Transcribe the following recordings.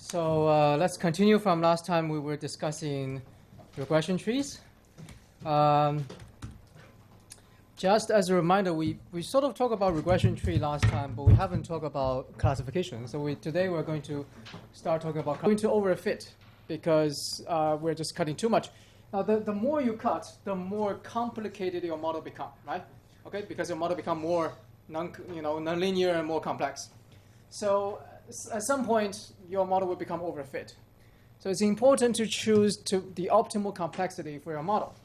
So let's continue from last time we were discussing regression trees. Just as a reminder, we sort of talked about regression tree last time, but we haven't talked about classification. So today we're going to start talking about going to overfit because we're just cutting too much. Now, the more you cut, the more complicated your model becomes, right? Okay, because your model becomes more nonlinear and more complex. So at some point, your model will become overfit. So it's important to choose the optimal complexity for your model.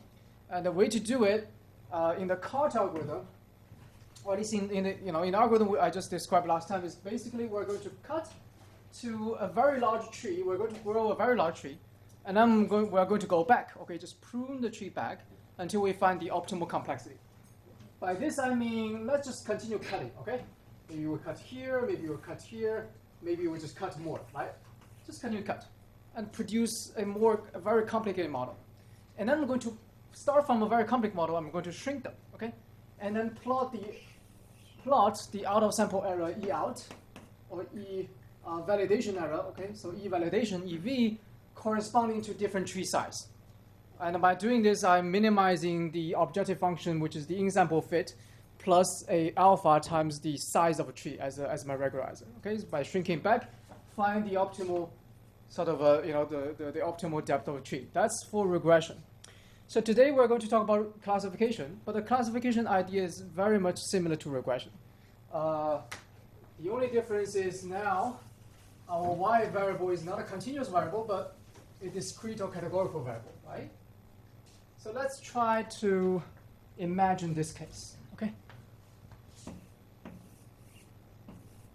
And the way to do it in the CART algorithm, or at least in the algorithm I just described last time, is basically we're going to cut to a very large tree. We're going to grow a very large tree, and then we're going to go back. Okay, just prune the tree back until we find the optimal complexity. By this I mean let's just continue cutting. Okay, maybe we'll cut here, maybe we'll cut here, maybe we'll just cut more. Right? Just continue cut and produce a very complicated model. And then I'm going to start from a very complex model. I'm going to shrink them, okay, and then plot the out of sample error E out or E validation error, okay. So E validation EV corresponding to different tree size, and by doing this, I'm minimizing the objective function, which is the in-sample fit, plus a alpha times the size of a tree as my regularizer. Okay, so by shrinking back, find the optimal sort of the optimal depth of a tree. That's for regression. So today we're going to talk about classification, but the classification idea is very much similar to regression. The only difference is now our y variable is not a continuous variable, but a discrete or categorical variable, right? So let's try to imagine this case, okay?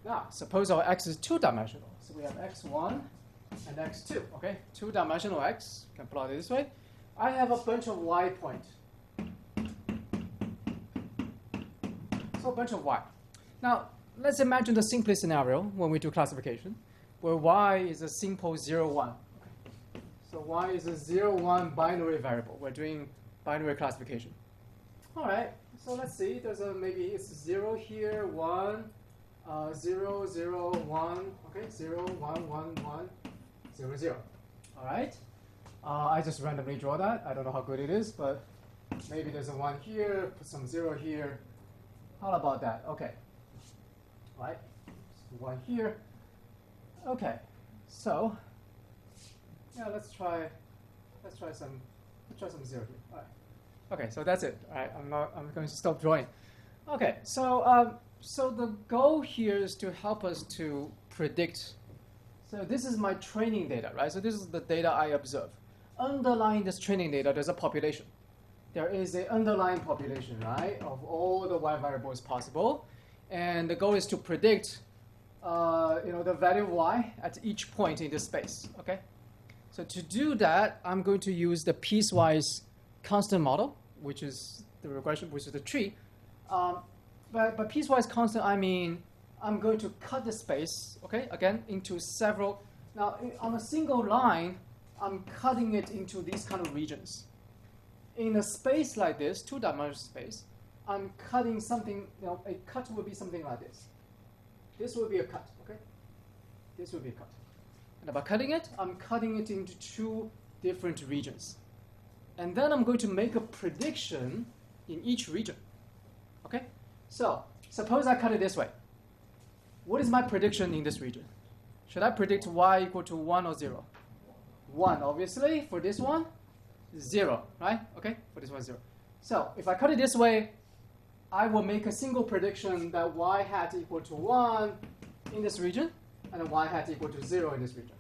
Now, suppose our x is two-dimensional. So we have x1 and x2, okay? Two-dimensional x, you can plot it this way. I have a bunch of y point. So a bunch of y. Now, let's imagine the simplest scenario when we do classification, where y is a simple 0, 1. Okay. So y is a 0, 1 binary variable. We're doing binary classification. All right, so let's see. Maybe it's 0 here, 1, 0, 0, 1, okay, 0, 1, 1, 1, 0, 0. All right. I just randomly draw that. I don't know how good it is, but maybe there's a 1 here, put some 0 here. How about that? Okay. All right. 1 here. Okay. So yeah, let's try some 0 here. All right. Okay, so that's it. All right. I'm going to stop drawing. Okay. So so the goal here is to help us to predict. So this is my training data, right? So this is the data I observe. Underlying this training data, there's a population. There is an underlying population, right, of all the y variables possible, and the goal is to predict, the value of y at each point in this space. Okay, so to do that, I'm going to use the piecewise constant model, which is the regression, which is the tree. By piecewise constant, I mean I'm going to cut the space, okay, again into several. Now on a single line, I'm cutting it into these kind of regions. In a space like this, two-dimensional space, I'm cutting something, a cut will be something like this. This will be a cut, okay? This will be a cut. And by cutting it, I'm cutting it into two different regions. And then I'm going to make a prediction in each region, okay? So suppose I cut it this way. What is my prediction in this region? Should I predict y equal to 1 or 0? 1, obviously. For this one, 0, right? Okay, for this one, 0. So if I cut it this way, I will make a single prediction that y hat equal to 1 in this region, and y hat equal to 0 in this region.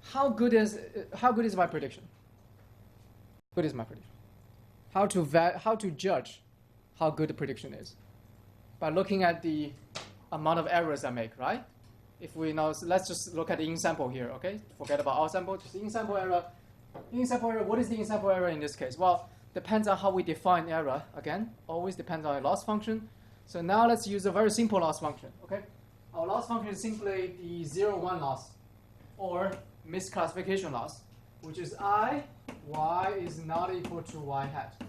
How good is my prediction? Good is my prediction. How to judge how good the prediction is? By looking at the amount of errors I make, right? If we know, so let's just look at the in-sample here, okay? Forget about out-sample, just in-sample error. In-sample error, what is the in-sample error in this case? Well, depends on how we define error. Again, always depends on a loss function. So now let's use a very simple loss function, okay? Our loss function is simply the 0, 1 loss, or misclassification loss, which is y is not equal to y hat.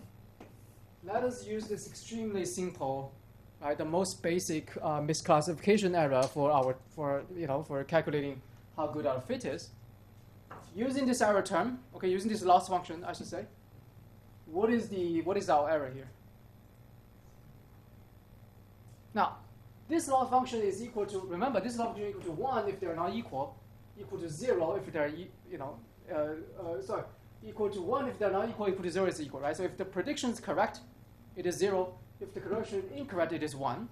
Let us use this extremely simple right? The most basic misclassification error for calculating how good our fit is, using this error term, okay, using this loss function, I should say, what is our error here? Now, this loss function is equal to, remember, this loss function is equal to 1 if they're not equal to 0 if they're, equal to 1 if they're not equal to 0 is equal, right? So if the prediction is correct, it is 0. If the prediction is incorrect, it is 1.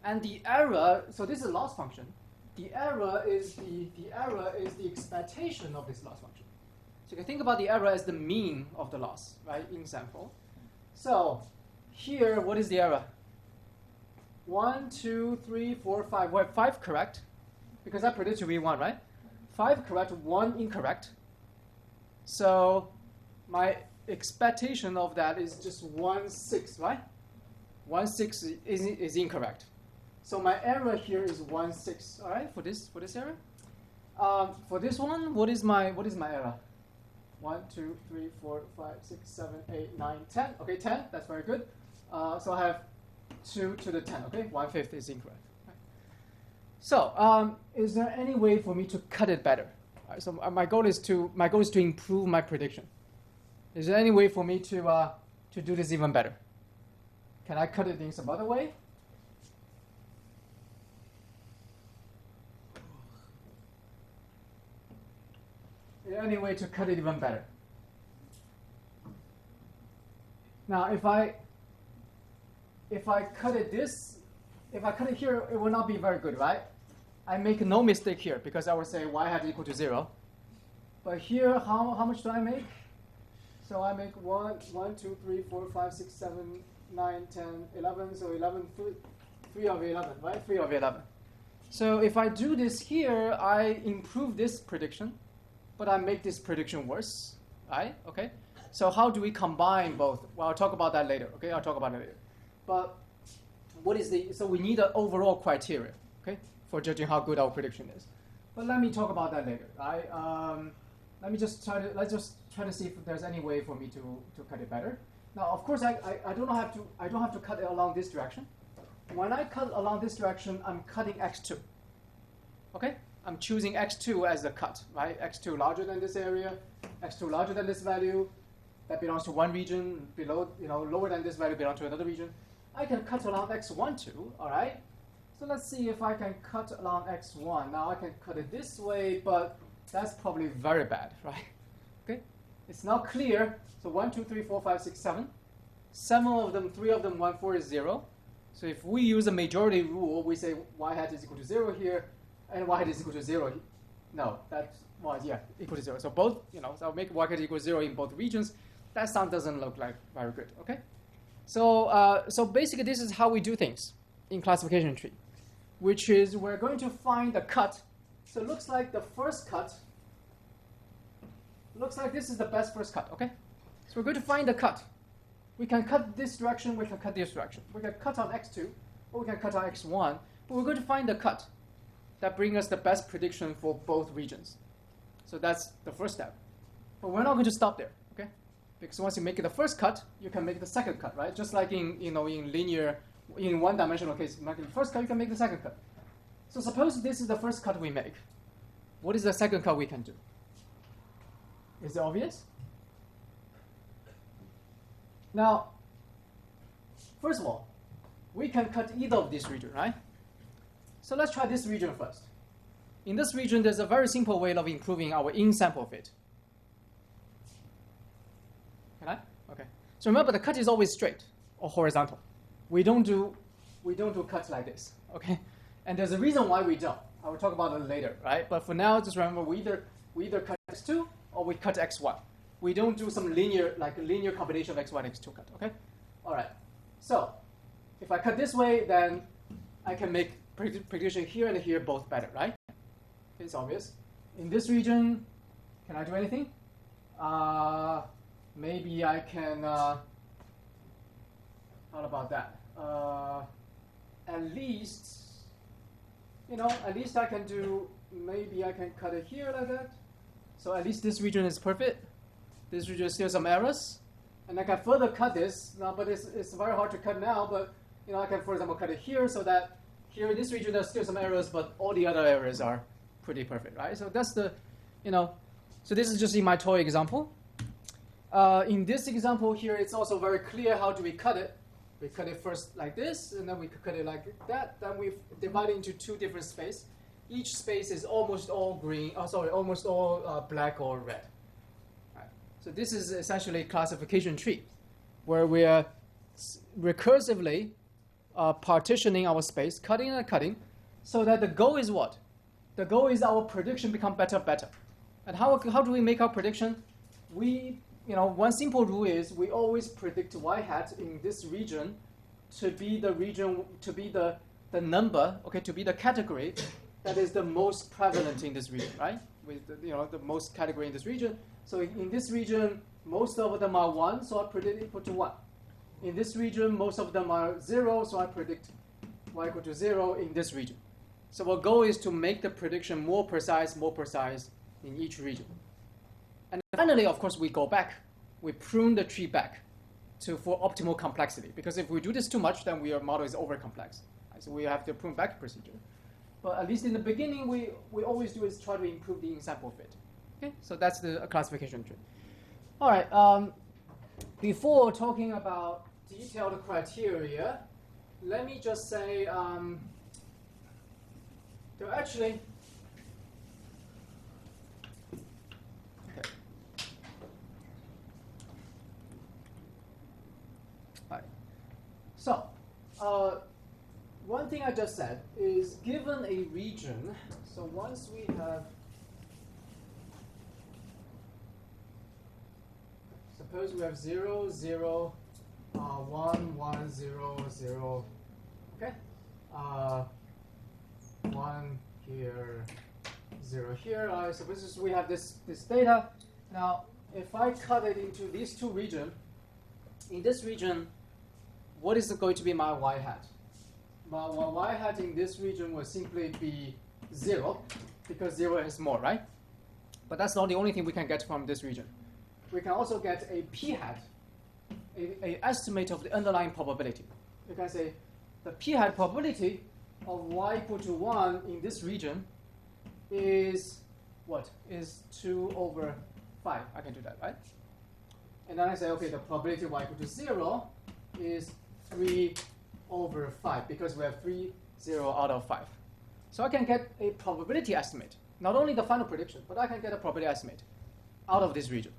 And the error, so this is a loss function. The error is the expectation of this loss function. So you can think about the error as the mean of the loss, right, in sample. So here, what is the error? 1, 2, 3, 4, 5. We have 5 correct, because I predicted to be 1, right? 5 correct, 1 incorrect. So my expectation of that is just 1/6, right? 1/6 is incorrect. So my error here is 1/6. All right, for this error. For this one, what is my error? 1, 2, 3, 4, 5, 6, 7, 8, 9, 10. Okay, 10. That's very good. So I have 2 to the 10. Okay, 1/5 is incorrect. Right. So is there any way for me to cut it better? Right, so my goal is to improve my prediction. Is there any way for me to do this even better? Can I cut it in some other way? Is there any way to cut it even better? Now, if I cut it here, it will not be very good, right? I make no mistake here because I will say y hat equal to 0. But here, how much do I make? So I make 1, 2, 3, 4, 5, 6, 7, 9, 10, 11. So 11, 3 of 11, right? 3 of 11. So if I do this here, I improve this prediction, but I make this prediction worse, right? Okay. So how do we combine both? Well, I'll talk about that later. Okay, I'll talk about it later. But so we need an overall criteria, okay, for judging how good our prediction is. But let me talk about that later. Right? Let's just try to see if there's any way for me to cut it better. Now, of course, I don't have to cut it along this direction. When I cut along this direction, I'm cutting x2. Okay, I'm choosing x2 as the cut, right? x2 larger than this area, x2 larger than this value. That belongs to one region. Below, lower than this value belongs to another region. I can cut along x1 too. All right. So let's see if I can cut along x1. Now I can cut it this way, but that's probably very bad, right? Okay, it's not clear. So 1, 2, 3, 4, 5, 6, 7. 7 of them, 3 of them, 1, 4 is 0. So if we use a majority rule, we say y hat is equal to 0 here, and y hat is equal to 0 here. No, that was, equal to 0. So both, so I'll make y hat equal to 0 in both regions. That sound doesn't look like very good, okay? So basically this is how we do things in classification tree, which is we're going to find the cut. So it looks like the first cut, looks like this is the best first cut, okay? So we're going to find the cut. We can cut this direction, we can cut this direction. We can cut on x2, or we can cut on x1, but we're going to find the cut that brings us the best prediction for both regions. So that's the first step. But we're not going to stop there, okay? Because once you make the first cut, you can make the second cut, right? Just like in linear, in one-dimensional case, making the first cut, you can make the second cut. So suppose this is the first cut we make. What is the second cut we can do? Is it obvious? Now, first of all, we can cut either of this region, right? So let's try this region first. In this region, there's a very simple way of improving our in-sample fit. Can I? Okay. So remember, the cut is always straight or horizontal. We don't do cuts like this, okay? And there's a reason why we don't. I will talk about it later, right? But for now, just remember, we either cut x2 or we cut x1. We don't do some linear combination of x1 and x2 cut, okay? All right. So if I cut this way, then I can make prediction here and here both better, right? It's obvious. In this region, can I do anything? Maybe I can, how about that? At least I can do, maybe I can cut it here like that. So at least this region is perfect. This region is still some errors. And I can further cut this now, but it's very hard to cut now, but I can, for example, cut it here so that here in this region there's still some errors, but all the other errors are pretty perfect, right? So that's the, so this is just in my toy example. In this example here, it's also very clear how do we cut it. We cut it first like this, and then we cut it like that. Then we divide it into two different spaces. Each space is almost all green, almost all black or red. Right. So this is essentially a classification tree, where we are recursively partitioning our space, cutting and cutting, so that the goal is what? The goal is our prediction become better. And how do we make our prediction? One simple rule is we always predict y hat in this region to be the number, to be the category that is the most prevalent in this region, right? With the most category in this region. So in this region, most of them are 1, so I predict equal to 1. In this region, most of them are 0, so I predict y equal to 0 in this region. So our goal is to make the prediction more precise in each region. And finally, of course, we go back. We prune the tree back for optimal complexity. Because if we do this too much, then our model is over-complex. Right? So we have the prune back procedure. But at least in the beginning, we always do is try to improve the ensemble fit. Okay, so that's the classification tree. All right. Before talking about detailed criteria, let me just say there are actually. Okay. All right. So. One thing I just said is given a region, so once we have, suppose we have 0, 0, 1, 1, 0, 0, okay? 1 here, 0 here. Suppose we have this data. Now, if I cut it into these two regions, in this region, what is going to be my y hat? My y hat in this region will simply be 0, because 0 is more, right? But that's not the only thing we can get from this region. We can also get a p hat, a estimate of the underlying probability. You can say the p hat probability of y equal to 1 in this region is what? Is 2 over 5. I can do that, right? And then I say, okay, the probability of y equal to 0 is 3 over 5, because we have 3, 0 out of 5. So I can get a probability estimate, not only the final prediction, but I can get a probability estimate out of this region.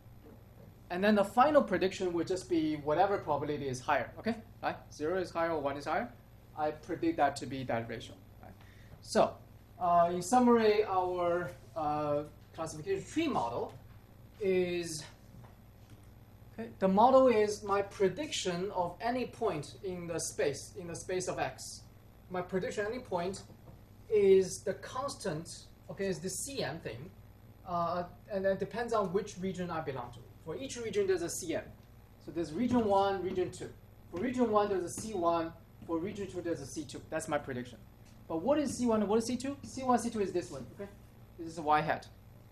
And then the final prediction would just be whatever probability is higher, okay? Right? 0 is higher or 1 is higher. I predict that to be that ratio. Right? So in summary, our classification tree model is the model is my prediction of any point in the space of X. My prediction at any point is the constant, is the Cm thing, and it depends on which region I belong to. For each region, there's a Cm. So there's region 1, region 2. For region 1, there's a C1. For region 2, there's a C2. That's my prediction. But what is C1 and what is C2? C1, C2 is this one, okay? This is a y hat.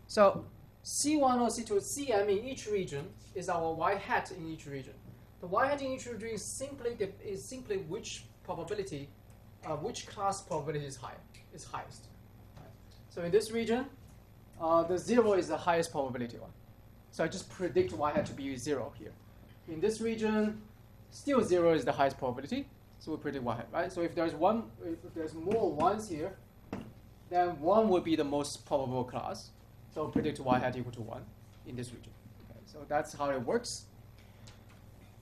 So C1 or C2, Cm in each region is our y hat in each region. The y hat in each region is simply which probability, which class probability is highest. Right. So in this region, the 0 is the highest probability one. So I just predict y hat to be 0 here. In this region, still 0 is the highest probability. So we predict y hat, right? So if there's more 1s here, then 1 will be the most probable class. So predict y hat equal to 1 in this region. Okay, so that's how it works.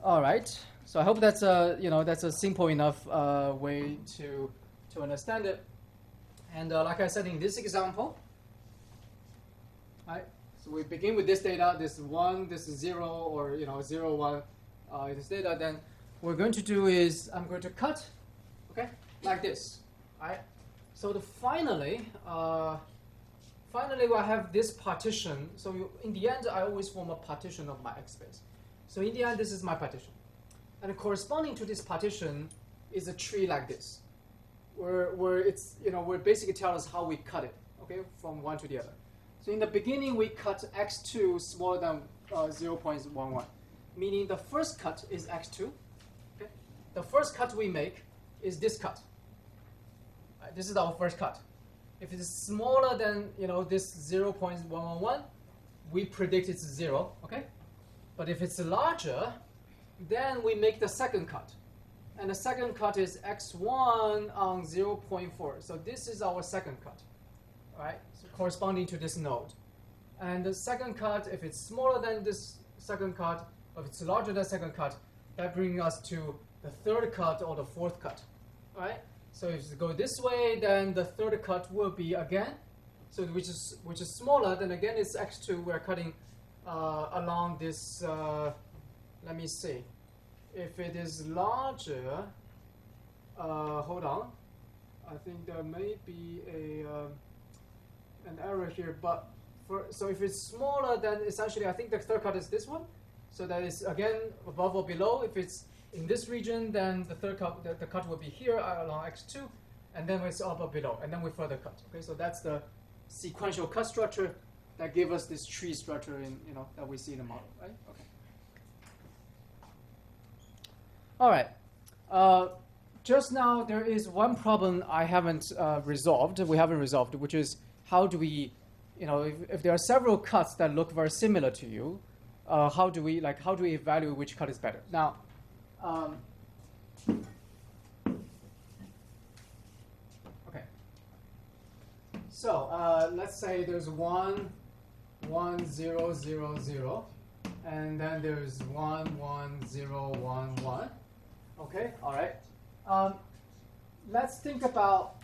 All right. So I hope that's a simple enough way to understand it. And like I said in this example, right? So we begin with this data. This is 1. This is 0, or 0, 1. This data. Then what we're going to do is I'm going to cut, like this. Right. So finally, I have this partition. So in the end, I always form a partition of my X space. So in the end, this is my partition. And corresponding to this partition is a tree like this, where it's, where it basically tells us how we cut it, from one to the other. So in the beginning, we cut x2 smaller than 0.11, meaning the first cut is x2. Okay? The first cut we make is this cut. Right, this is our first cut. If it's smaller than this 0.111, we predict it's 0. Okay, but if it's larger, then we make the second cut, and the second cut is x1 on 0.4. So this is our second cut, all right? So corresponding to this node, and the second cut, if it's smaller than this second cut, or if it's larger than second cut, that brings us to the third cut or the fourth cut, all right? So if you go this way, then the third cut will be again, so which is smaller. Then again, it's x2. We're cutting along this. Let me see. If it is larger, hold on. I think there may be an error here. But so if it's smaller, then essentially I think the third cut is this one. So that is again above or below. If it's in this region, then the third cut, the cut will be here along x2, and then it's up or below, and then we further cut. Okay, so that's the sequential cut structure that gives us this tree structure that we see in the model, right? Okay. All right. Just now there is one problem I haven't resolved. We haven't resolved, which is how do we, if there are several cuts that look very similar to you, how do we evaluate which cut is better? Now. Okay. So let's say there's 1, 1, 0, 0, 0, and then there's 1, 1, 0, 1, 1. Okay. All right. Let's think about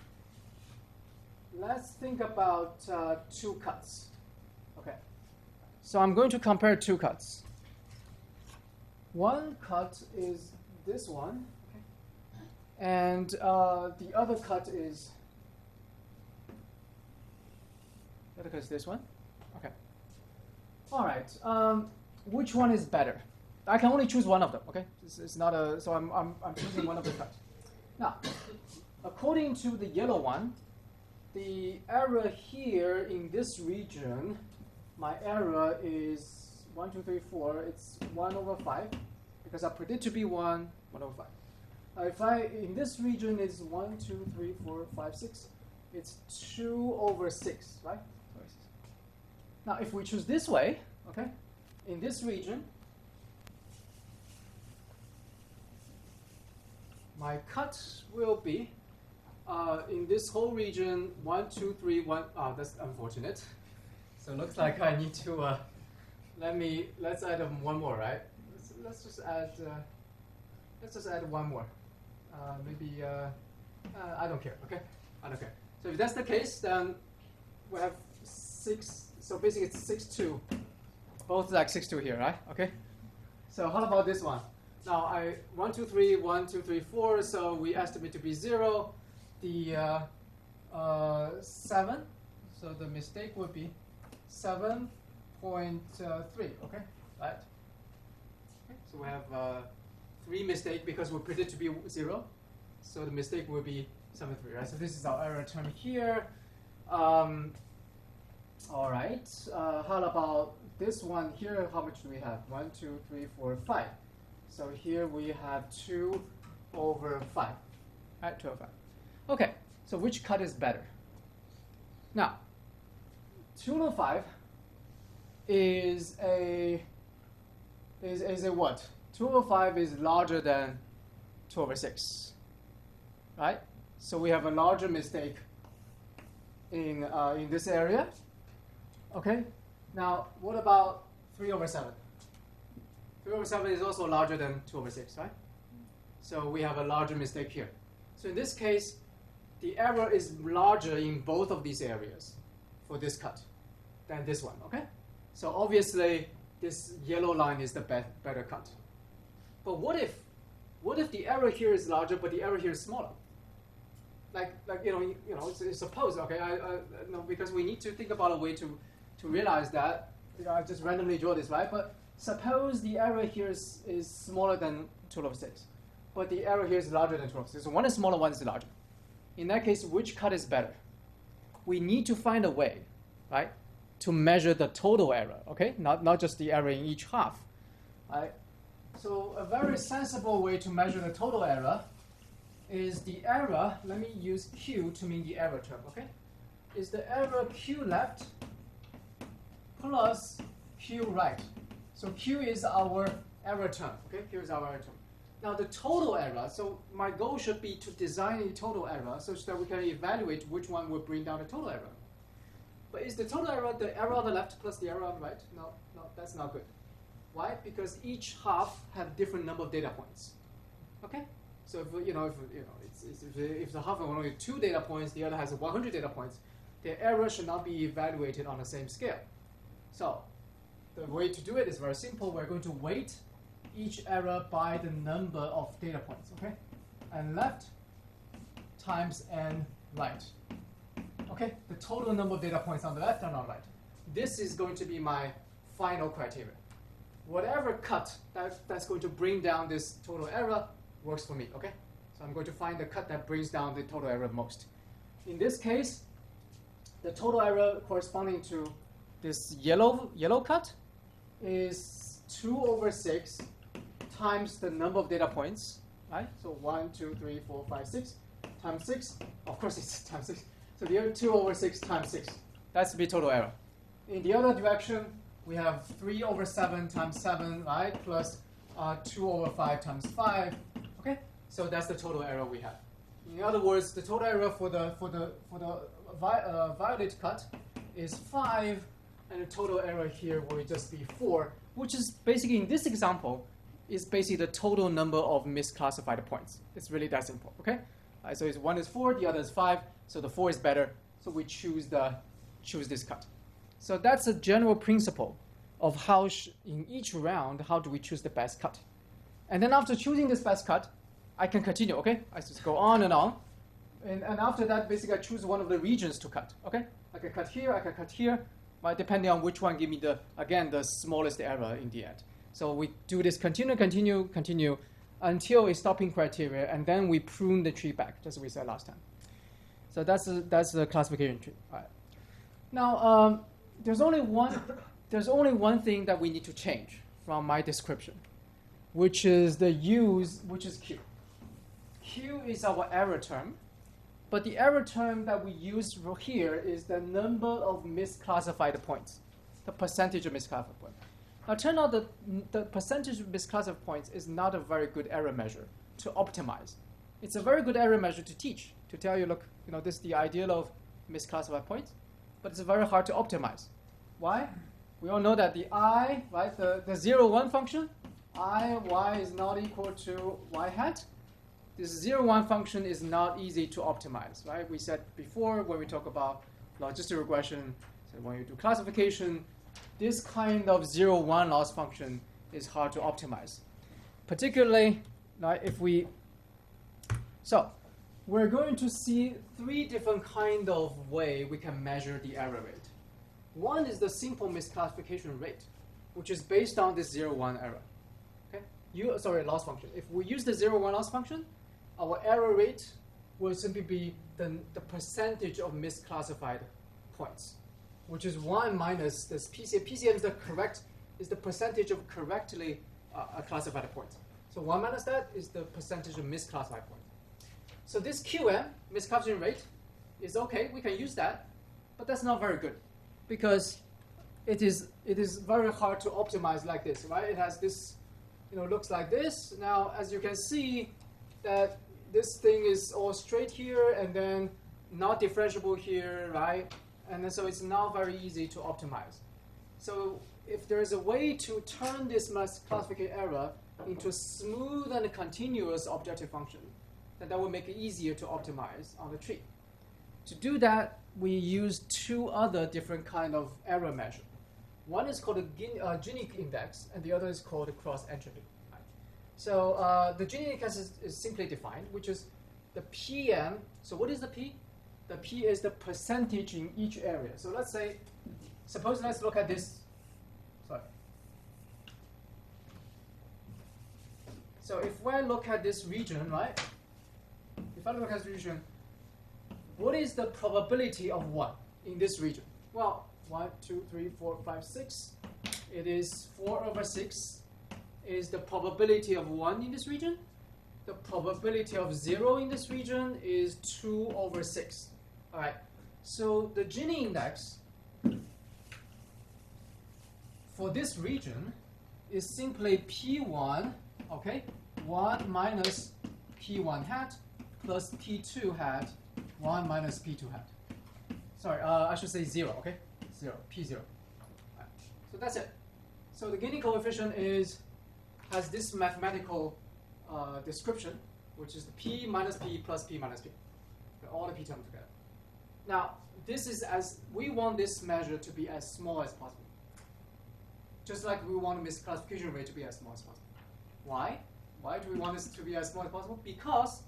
two cuts. Okay. So I'm going to compare two cuts. One cut is this one, okay. And the other cut is this one. Okay. All right. Which one is better? I can only choose one of them. Okay. It's not a. So I'm choosing one of the cuts. Now, according to the yellow one, the error here in this region, my error is 1, 2, 3, 4. It's 1/5 because I predict to be 1/5. If in this region is 1, 2, 3, 4, 5, 6, it's 2/6, right? Now, if we choose this way, okay, in this region, my cut will be in this whole region 1, 2, 3, 1. That's unfortunate. So it looks like I need to. Let's add one more, right? Let's just add one more. Maybe I don't care. Okay, I don't care. So if that's the case, then we have 6. So basically, it's 6, 2. Both like 6, 2 here, right? Okay. So how about this one? Now 1, 2, 3, 1, 2, 3, 4. So we estimate to be 0. The 7. So the mistake would be 7.3. Okay, right? Okay. So we have 3 mistake because we predict to be 0. So the mistake will be 7.3, right? So this is our error term here. All right. How about this one here? How much do we have? 1, 2, 3, 4, 5. So here we have 2/5. Right, 2/5. Okay. So which cut is better? Now, 2/5 is a what? 2/5 is larger than 2/6, right? So we have a larger mistake in this area. Okay. Now, what about 3/7? 3/7 is also larger than 2/6, right? So we have a larger mistake here. So in this case, the error is larger in both of these areas for this cut than this one. Okay. So obviously, this yellow line is the better cut. But what if the error here is larger, but the error here is smaller? Suppose, okay, because we need to think about a way to realize that. I just randomly draw this, right? But suppose the error here is smaller than 2/6, but the error here is larger than 2/6. So one is smaller, one is larger. In that case, which cut is better? We need to find a way, right, to measure the total error, okay? Not just the error in each half, right? So a very sensible way to measure the total error is the error. Let me use Q to mean the error term, okay? is the error Q left plus Q right. So Q is our error term. Okay, Q is our error term. Now the total error, so my goal should be to design a total error such that we can evaluate which one will bring down the total error. But is the total error the error on the left plus the error on the right? No, that's not good. Why? Because each half have different number of data points. Okay? So if the half has only 2 data points, the other has 100 data points, the error should not be evaluated on the same scale. So the way to do it is very simple. We're going to weight each error by the number of data points, okay? And left times n right. Okay, the total number of data points on the left and on the right. This is going to be my final criteria. Whatever cut that's going to bring down this total error works for me, okay? So I'm going to find the cut that brings down the total error most. In this case, the total error corresponding to this yellow cut is 2/6 times the number of data points, right? So 1, 2, 3, 4, 5, 6 times 6. Of course, it's times 6. So the other 2/6 times 6. That's the total error. In the other direction, we have 3/7 times 7, right? Plus 2/5 times 5. Okay, so that's the total error we have. In other words, the total error for the violet cut is 5, and the total error here will just be 4, which is basically in this example is basically the total number of misclassified points. It's really that simple. Okay, so it's 1 is 4, the other is 5, so the 4 is better. So we choose this cut. So that's a general principle of how in each round how do we choose the best cut. And then after choosing this best cut, I can continue, okay? I just go on. And after that, basically I choose one of the regions to cut, okay? I can cut here, I can cut here, but depending on which one give me the smallest error in the end. So we do this continue until a stopping criteria, and then we prune the tree back, just as we said last time. So that's the classification tree. All right. Now, there's only one thing that we need to change from my description, which is Q. Q is our error term, but the error term that we use here is the number of misclassified points, the percentage of misclassified points. Now, it turns out that the percentage of misclassified points is not a very good error measure to optimize. It's a very good error measure to teach, to tell you, look, this is the ideal of misclassified points, but it's very hard to optimize. Why? We all know that the I, right, the 0, 1 function, I, y is not equal to y hat. This 0, 1 function is not easy to optimize, right? We said before when we talk about logistic regression, so when you do classification, this kind of 0, 1 loss function is hard to optimize. Particularly, if we... So, we're going to see 3 different kind of way we can measure the error rate. One is the simple misclassification rate, which is based on this 0, 1 error. Okay? Loss function. If we use the 0, 1 loss function, our error rate will simply be the percentage of misclassified points, which is 1 minus this PCM. PCM is the percentage of correctly classified points. So 1 minus that is the percentage of misclassified points. So this QM, misclassification rate, is okay. We can use that, but that's not very good because it is very hard to optimize like this, right? It has this, looks like this. Now, as you can see, that this thing is all straight here and then not differentiable here, right? And then so it's not very easy to optimize. So if there is a way to turn this misclassification error into a smooth and continuous objective function, then that will make it easier to optimize on the tree. To do that, we use 2 other different kind of error measure. One is called the Gini index, and the other is called the cross entropy. Right? So the Gini index is simply defined, which is the PM. So what is the P? The P is the percentage in each area. So let's look at this. Sorry. So if I look at this region, right? If I look at this region, what is the probability of 1 in this region? Well, 1, 2, 3, 4, 5, 6. It is 4/6 is the probability of 1 in this region. The probability of 0 in this region is 2/6. All right. So the Gini index for this region is simply P1, okay, 1 minus P1 hat plus P2 hat, 1 minus P2 hat. Sorry, I should say 0, okay? 0, P0. Right. So that's it. So the Gini coefficient has this mathematical description, which is the P minus P plus P minus P. Okay, all the P terms together. Now, this is we want this measure to be as small as possible. Just like we want the misclassification rate to be as small as possible. Why? Why do we want this to be as small as possible? Because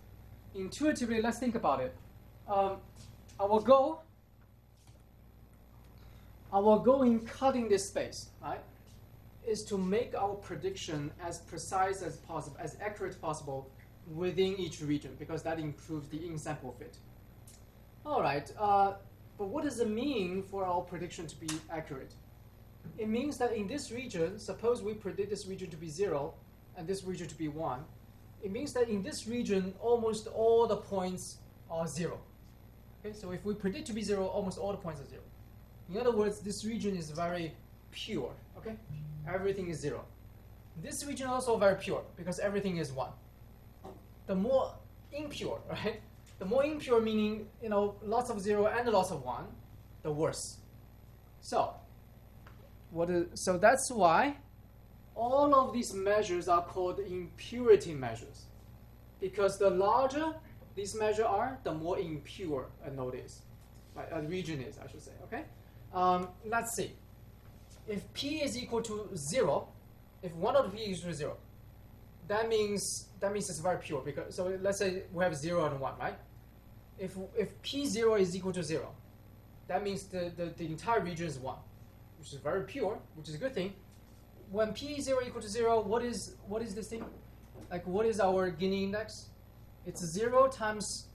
intuitively, let's think about it. Our goal in cutting this space, right, is to make our prediction as precise as possible, as accurate as possible within each region, because that improves the in-sample fit. All right, but what does it mean for our prediction to be accurate? It means that in this region, suppose we predict this region to be 0 and this region to be 1. It means that in this region, almost all the points are 0. Okay, so if we predict to be 0, almost all the points are 0. In other words, this region is very pure. Okay, everything is 0. This region also very pure because everything is 1. The more impure, right? The more impure meaning, lots of 0 and lots of 1, the worse. So that's why all of these measures are called impurity measures, because the larger these measures are, the more impure a node is, right? A region is, I should say. Okay. Let's see. If P is equal to 0, if one of the P is equal to 0, that means it's very pure. Because so let's say we have 0 and 1, right? If P0 is equal to 0, that means the entire region is 1, which is very pure, which is a good thing. When P0 equal to 0, what is this thing? Like, what is our Gini index? It's 0 times,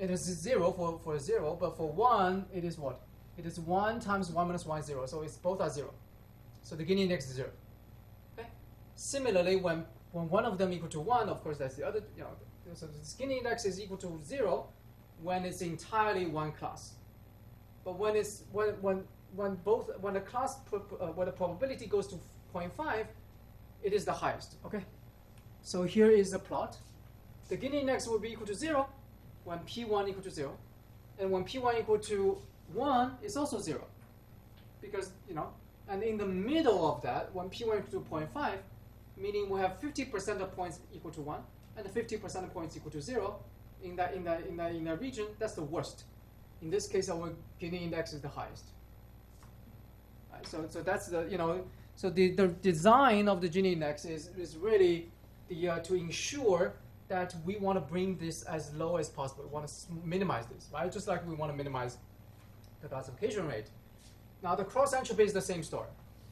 it is 0 for 0, but for 1, it is what? It is 1 times 1 minus 1 is 0, so it's both are 0. So the Gini index is 0. Okay. Similarly, when one of them equal to 1, of course, that's the other, so the Gini index is equal to 0 when it's entirely one class. But when the probability goes to 0.5, it is the highest. Okay. So here is the plot. The Gini index will be equal to 0 when P1 equal to 0, and when P1 equal to 1, it's also 0, because and in the middle of that, when P1 equal to 0.5, meaning we have 50% of points equal to 1 and 50% of points equal to 0 in that region, that's the worst. In this case, our Gini index is the highest. Right, so that's the so the design of the Gini index is really to ensure that we want to bring this as low as possible. We want to minimize this, right? Just like we want to minimize the classification rate. Now the cross entropy is the same story,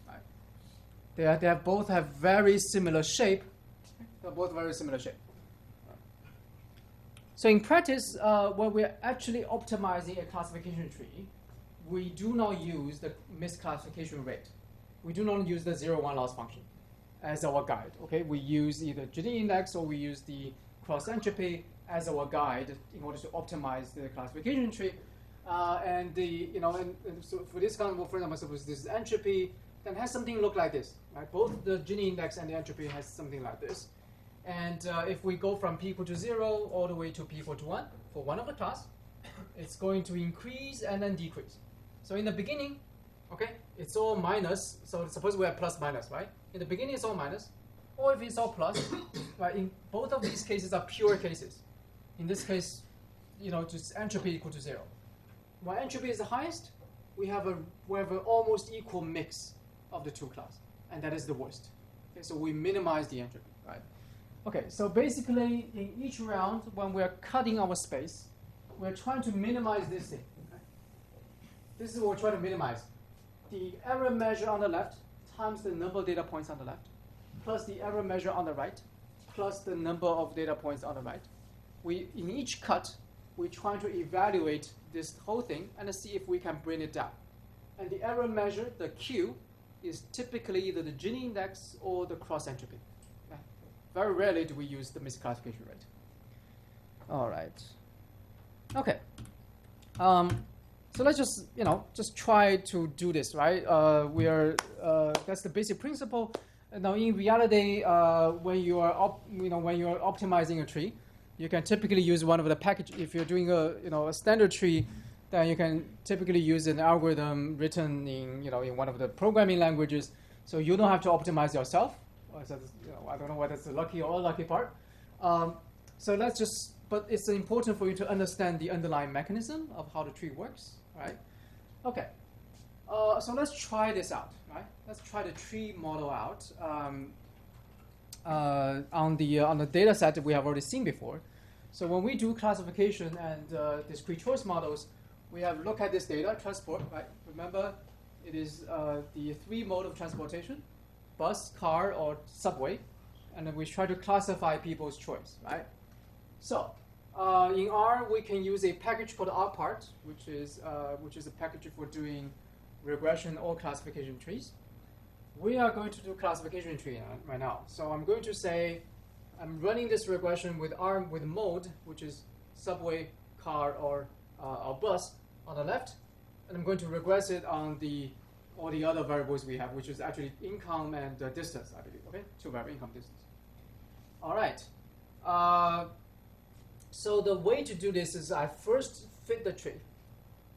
right? They both have very similar shape. They're both very similar shape. So in practice, when we're actually optimizing a classification tree, we do not use the misclassification rate. We do not use the 0-1 loss function as our guide. Okay, we use either Gini index or we use the cross entropy as our guide in order to optimize the classification tree. And so for this kind of, for example, suppose this is entropy, then it has something look like this, right? Both the Gini index and the entropy has something like this. And if we go from P equal to 0 all the way to P equal to 1 for one of the class, it's going to increase and then decrease. So in the beginning, okay, it's all minus. So suppose we have plus minus, right? In the beginning, it's all minus. Or if it's all plus, right? In both of these cases are pure cases. In this case, just entropy equal to 0. When entropy is the highest, we have an almost equal mix of the two classes, and that is the worst. Okay, so we minimize the entropy, right? Okay, so basically, in each round, when we're cutting our space, we're trying to minimize this thing. Okay? This is what we're trying to minimize. The error measure on the left times the number of data points on the left, plus the error measure on the right, plus the number of data points on the right. In each cut, we're trying to evaluate this whole thing and see if we can bring it down. And the error measure, the Q, is typically either the Gini index or the cross entropy. Okay? Very rarely do we use the misclassification rate. All right. Okay. So let's just try to do this, right? That's the basic principle. Now, in reality, when you are optimizing a tree, you can typically use one of the package. If you're doing a standard tree, then you can typically use an algorithm written in one of the programming languages. So you don't have to optimize yourself. I don't know whether it's the lucky or unlucky part. But it's important for you to understand the underlying mechanism of how the tree works, right? Okay. So let's try this out, right? Let's try the tree model out on the data set that we have already seen before. So when we do classification and discrete choice models, we have look at this data, transport, right? Remember, it is the three mode of transportation, bus, car, or subway, and then we try to classify people's choice, right? So in R, we can use a package called rpart, which is a package for doing regression or classification trees. We are going to do classification tree right now. So I'm going to say I'm running this regression with R with mode, which is subway, car, or bus on the left, and I'm going to regress it on all the other variables we have, which is actually income and distance, I believe. Okay, two variable income, distance. All right. So the way to do this is I first fit the tree.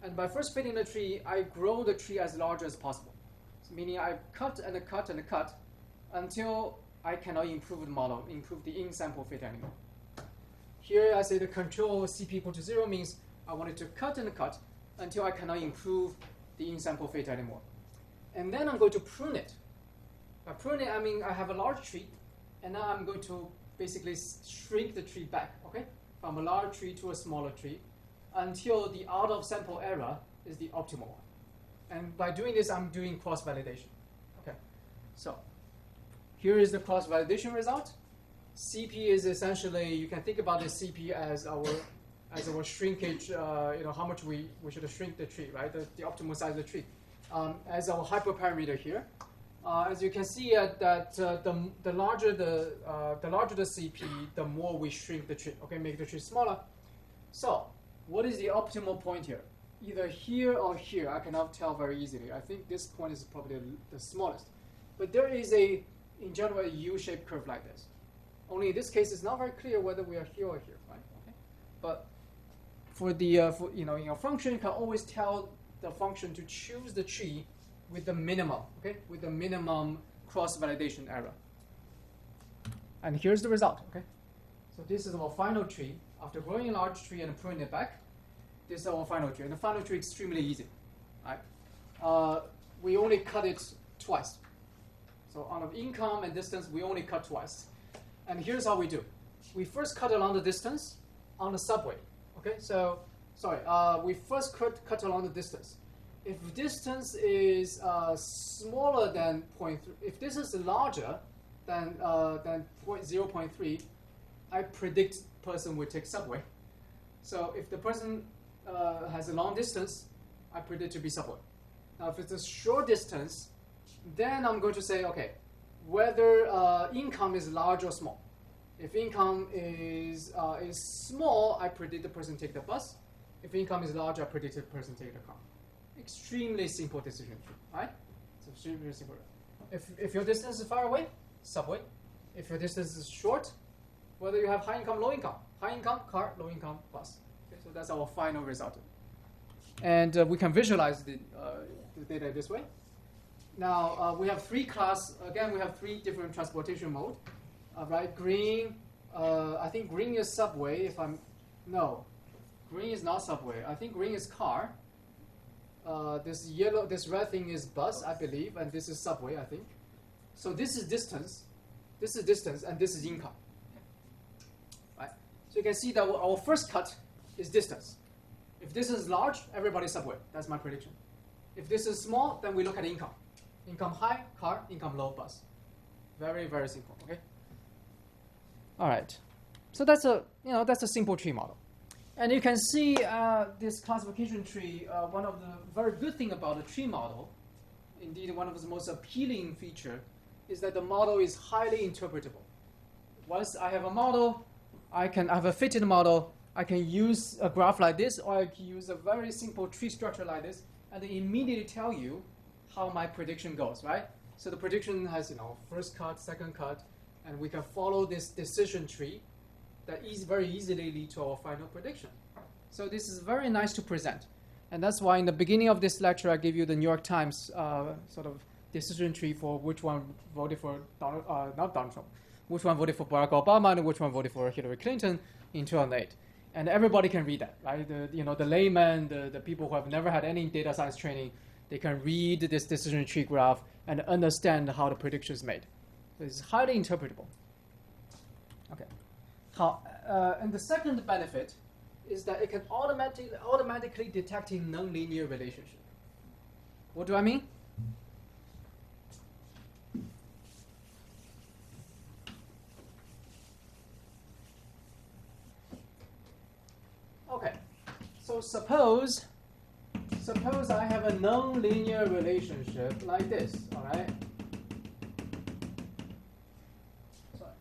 And by first fitting the tree, I grow the tree as large as possible. So meaning I cut and cut and cut until I cannot improve the model, improve the in-sample fit anymore. Here I say the control CP equal to 0 means I wanted to cut and cut until I cannot improve the in-sample fit anymore. And then I'm going to prune it. By prune it, I mean I have a large tree, and now I'm going to basically shrink the tree back, okay? From a large tree to a smaller tree, until the out-of-sample error is the optimal one. And by doing this, I'm doing cross-validation. Okay, so here is the cross-validation result. CP is essentially, you can think about this CP as our shrinkage, how much we should shrink the tree, right? The optimal size of the tree. As our hyperparameter here. As you can see, that the larger the CP, the more we shrink the tree. Okay, make the tree smaller. So, what is the optimal point here? Either here or here. I cannot tell very easily. I think this point is probably the smallest. But there is in general, a U-shaped curve like this. Only in this case, it's not very clear whether we are here or here, right? Okay. But in your function, you can always tell the function to choose the tree with the minimum, okay, with the minimum cross-validation error. And here's the result, okay? So this is our final tree. After growing a large tree and pruning it back, this is our final tree. And the final tree is extremely easy, right? We only cut it twice. So on the income and distance, we only cut twice. And here's how we do. We first cut along the distance on the subway, okay? So, we first cut along the distance. If distance is smaller than 0.3, if distance is larger than 0.3, I predict person will take subway. So if the person has a long distance, I predict to be subway. Now if it's a short distance, then I'm going to say, okay, whether income is large or small. If income is small, I predict the person take the bus. If income is large, I predict the person take the car. Extremely simple decision tree, right? It's extremely simple. If your distance is far away, subway. If your distance is short, whether you have high income, low income, car, low income, bus. Okay, so that's our final result. And we can visualize the data this way. Now we have three different transportation mode. Right, green. I think green is subway. Green is not subway. I think green is car. This red thing is bus, I believe, and this is subway, I think. So this is distance, and this is income. Right? So you can see that our first cut is distance. If this is large, everybody's subway. That's my prediction. If this is small, then we look at income. Income high, car. Income low, bus. Very, very simple. Okay. All right. So that's a simple tree model. And you can see this classification tree, one of the very good thing about the tree model, indeed one of the most appealing feature, is that the model is highly interpretable. Once I have a model, I have a fitted model, I can use a graph like this, or I can use a very simple tree structure like this, and they immediately tell you how my prediction goes, right? So the prediction has, first cut, second cut, and we can follow this decision tree that very easily lead to our final prediction. So this is very nice to present. And that's why in the beginning of this lecture, I gave you the New York Times sort of decision tree for which one voted for not Donald Trump, which one voted for Barack Obama, and which one voted for Hillary Clinton in 2008. And everybody can read that, right? The layman, the people who have never had any data science training, they can read this decision tree graph and understand how the prediction is made. So it's highly interpretable. Okay. And the second benefit is that it can automatically detect a nonlinear relationship. What do I mean? Okay, so suppose I have a nonlinear relationship like this, all right? Sorry.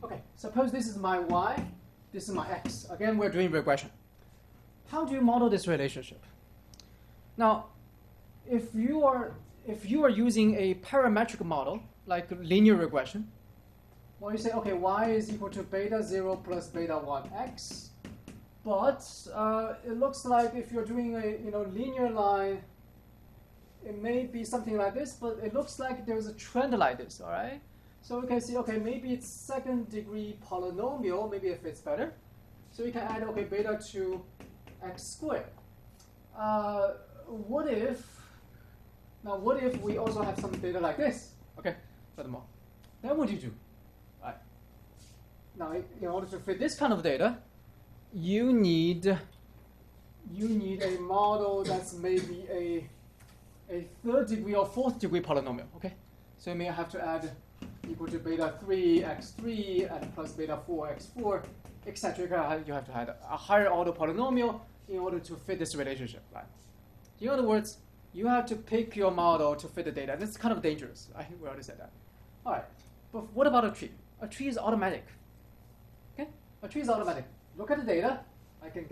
Okay, suppose this is my y, this is my x. Again, we're doing regression. How do you model this relationship? Now, if you are using a parametric model, like linear regression, well, you say, okay, y is equal to beta 0 plus beta 1x. But it looks like if you're doing a linear line, it may be something like this, but it looks like there's a trend like this, all right? So we can see, okay, maybe it's second degree polynomial, maybe it fits better. So we can add, okay, beta to x squared. What if we also have some data like this? Okay, furthermore, then what do you do? Right. Now, in order to fit this kind of data, you need a model that's maybe a third degree or fourth degree polynomial. Okay, so you may have to add equal to beta 3 x3 and plus beta 4 x4, etc. You have to add a higher order polynomial in order to fit this relationship. Right. In other words, you have to pick your model to fit the data. That's kind of dangerous. We already said that. All right, but what about a tree? A tree is automatic. Okay, a tree is automatic. Look at the data. I can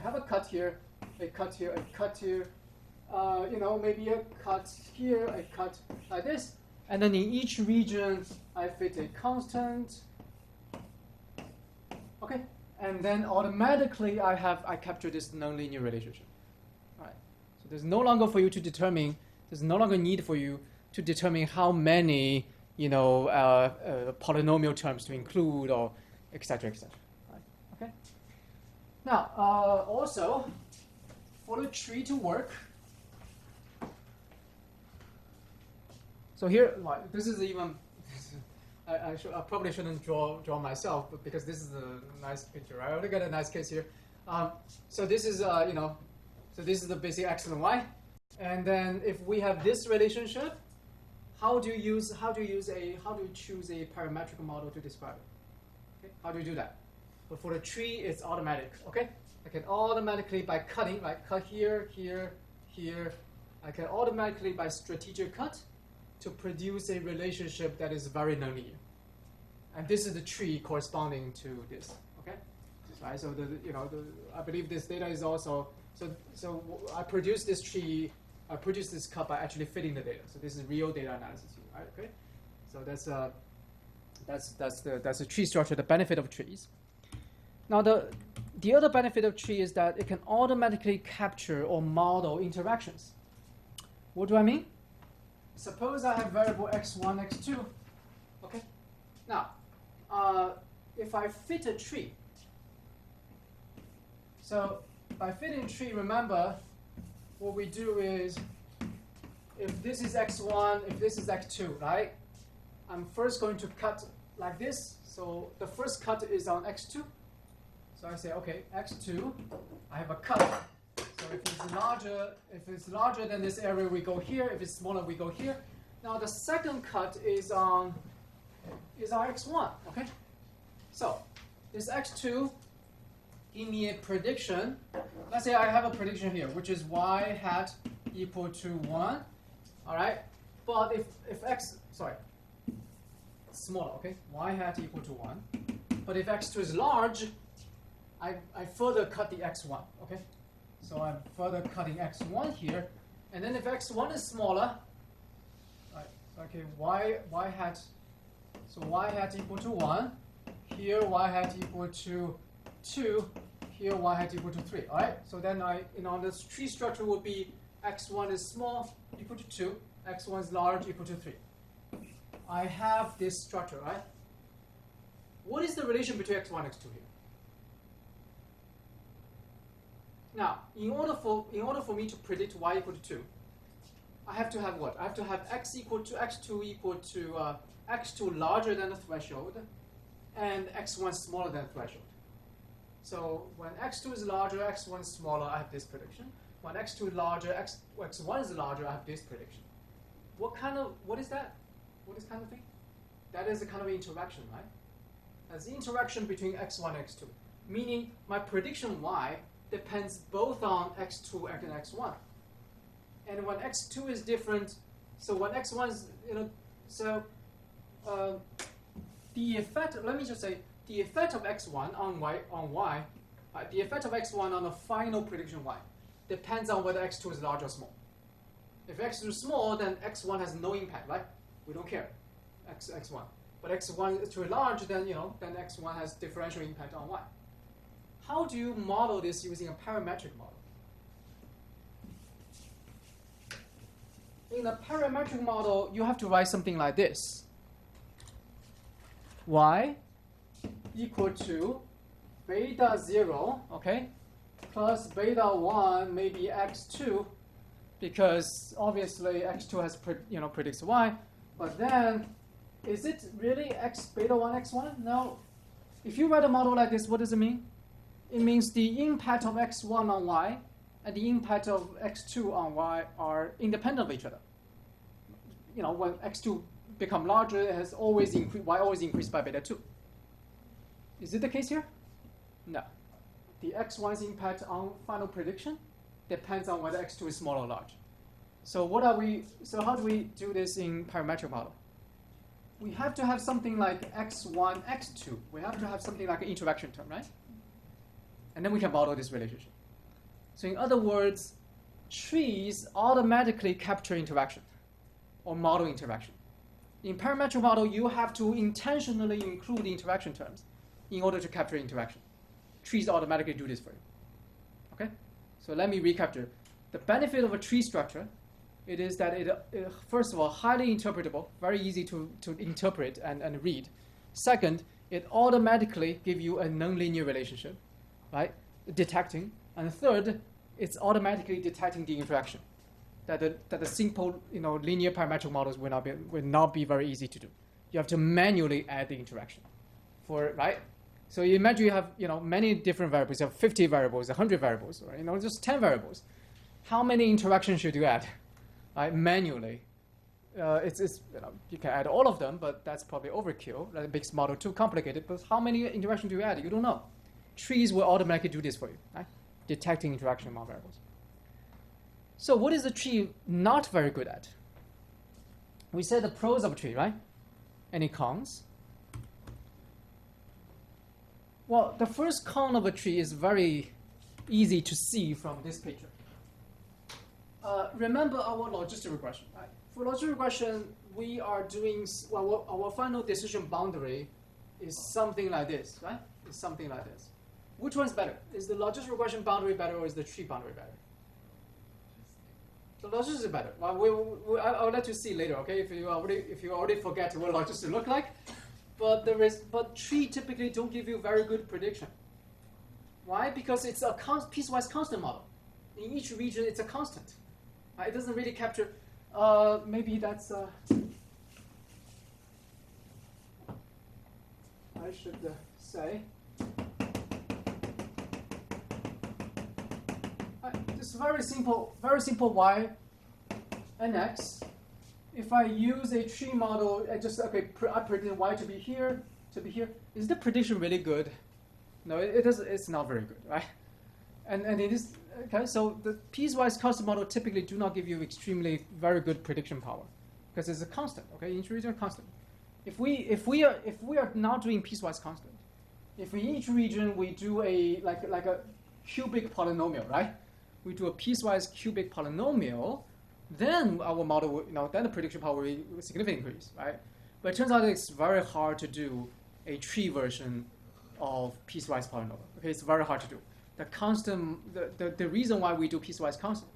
have a cut here, a cut here, a cut here. Maybe a cut here, a cut like this, and then in each region I fit a constant. Okay, and then automatically I capture this nonlinear relationship. So there's no longer for you to determine. There's no longer need for you to determine how many polynomial terms to include or etc. etc. Right? Okay. Now also for the tree to work. So here, this is even. I probably shouldn't draw myself, but because this is a nice picture. I already got a nice case here. So this is So this is the basic x and y, and then if we have this relationship, how do you choose a parametric model to describe it? Okay? How do you do that? But for the tree, it's automatic. Okay, I can automatically by cutting, cut here, here, here. I can automatically by strategic cut to produce a relationship that is very nonlinear, and this is the tree corresponding to this. Okay, right. So I believe this data is also. So I produce this tree, I produce this cut by actually fitting the data. So this is real data analysis here, right? Okay. So that's the tree structure, the benefit of trees. Now the other benefit of tree is that it can automatically capture or model interactions. What do I mean? Suppose I have variable x1, x2. Okay. Now, if I fit a tree, so by fitting tree, remember what we do is if this is x1, if this is x2, right? I'm first going to cut like this. So the first cut is on x2. So I say, okay, x2, I have a cut. So if it's larger than this area, we go here. If it's smaller, we go here. Now the second cut is on our x1. Okay. So this x2 give me a prediction. Let's say I have a prediction here, which is y hat equal to 1. All right. But if x, sorry, smaller, okay, y hat equal to 1. But if x2 is large, I further cut the x1, okay? So I'm further cutting x1 here. And then if x1 is smaller, right, okay, y hat, so y hat equal to 1. Here y hat equal to 2. Here y hat equal to 3, all right? So then this tree structure would be x1 is small equal to 2. X1 is large equal to 3. I have this structure, right? What is the relation between x1 and x2 here? Now, in order for me to predict y equal to 2, I have to have what? I have to have x2 equal to x2 larger than the threshold, and x1 smaller than the threshold. So when x2 is larger, x1 is smaller, I have this prediction. When x2 is larger, x1 is larger, I have this prediction. What is that? What is kind of thing? That is a kind of interaction, right? That's the interaction between x1 and x2. Meaning my prediction y depends both on x2 and x1. And when x2 is different, so when x1 is, the effect, let me just say, the effect of x1 on y, the effect of x1 on the final prediction y depends on whether x2 is large or small. If x2 is small, then x1 has no impact, right? We don't care, x1. But x1 is too large, then then x1 has differential impact on y. How do you model this using a parametric model? In a parametric model, you have to write something like this. Y equal to beta 0, okay, plus beta 1 maybe x2, because obviously x2 has predicts y, but then is it really beta 1 x1? No. If you write a model like this, what does it mean? It means the impact of x1 on y and the impact of x2 on y are independent of each other. When x2 become larger, it has always y always increased by beta 2. Is it the case here? No. The x1's impact on final prediction depends on whether x2 is small or large. So how do we do this in parametric model? We have to have something like x1, x2. We have to have something like an interaction term, right? And then we can model this relationship. So in other words, trees automatically capture interaction or model interaction. In parametric model, you have to intentionally include the interaction terms in order to capture interaction. Trees automatically do this for you. Okay? So let me recapture. The benefit of a tree structure, it is that it first of all, highly interpretable, very easy to interpret and read. Second, it automatically gives you a nonlinear relationship, right? Detecting. And third, it's automatically detecting the interaction. That the simple linear parametric models will not be very easy to do. You have to manually add the interaction, right? So you imagine you have many different variables. You have 50 variables, 100 variables, or just 10 variables. How many interactions should you add? Right, manually, you can add all of them, but that's probably overkill. That makes model too complicated. But how many interactions do you add? You don't know. Trees will automatically do this for you, right? Detecting interaction among variables. So what is the tree not very good at? We said the pros of a tree, right? Any cons? Well, the first con of a tree is very easy to see from this picture. Remember our logistic regression, right? For logistic regression, we are doing, our final decision boundary is something like this, right? It's something like this. Which one's better? Is the logistic regression boundary better or is the tree boundary better? The logistic is better. Well, I'll let you see later, okay? If you already forget what logistic look like, but tree typically don't give you very good prediction. Why? Because it's a piecewise constant model. In each region, it's a constant. It doesn't really capture. Maybe that's. I should say. Just very simple y and x. If I use a tree model, I predict y to be here, to be here. Is the prediction really good? No, it is. It's not very good, right? And it is. Okay, so the piecewise constant model typically do not give you extremely very good prediction power. because it's a constant. Okay, inter-region constant. If we are not doing piecewise constant, if in each region we do a like a cubic polynomial, right? We do a piecewise cubic polynomial, then our model will, then the prediction power will significantly increase, right? But it turns out it's very hard to do a tree version of piecewise polynomial. Okay, it's very hard to do. The constant, the reason why we do piecewise constant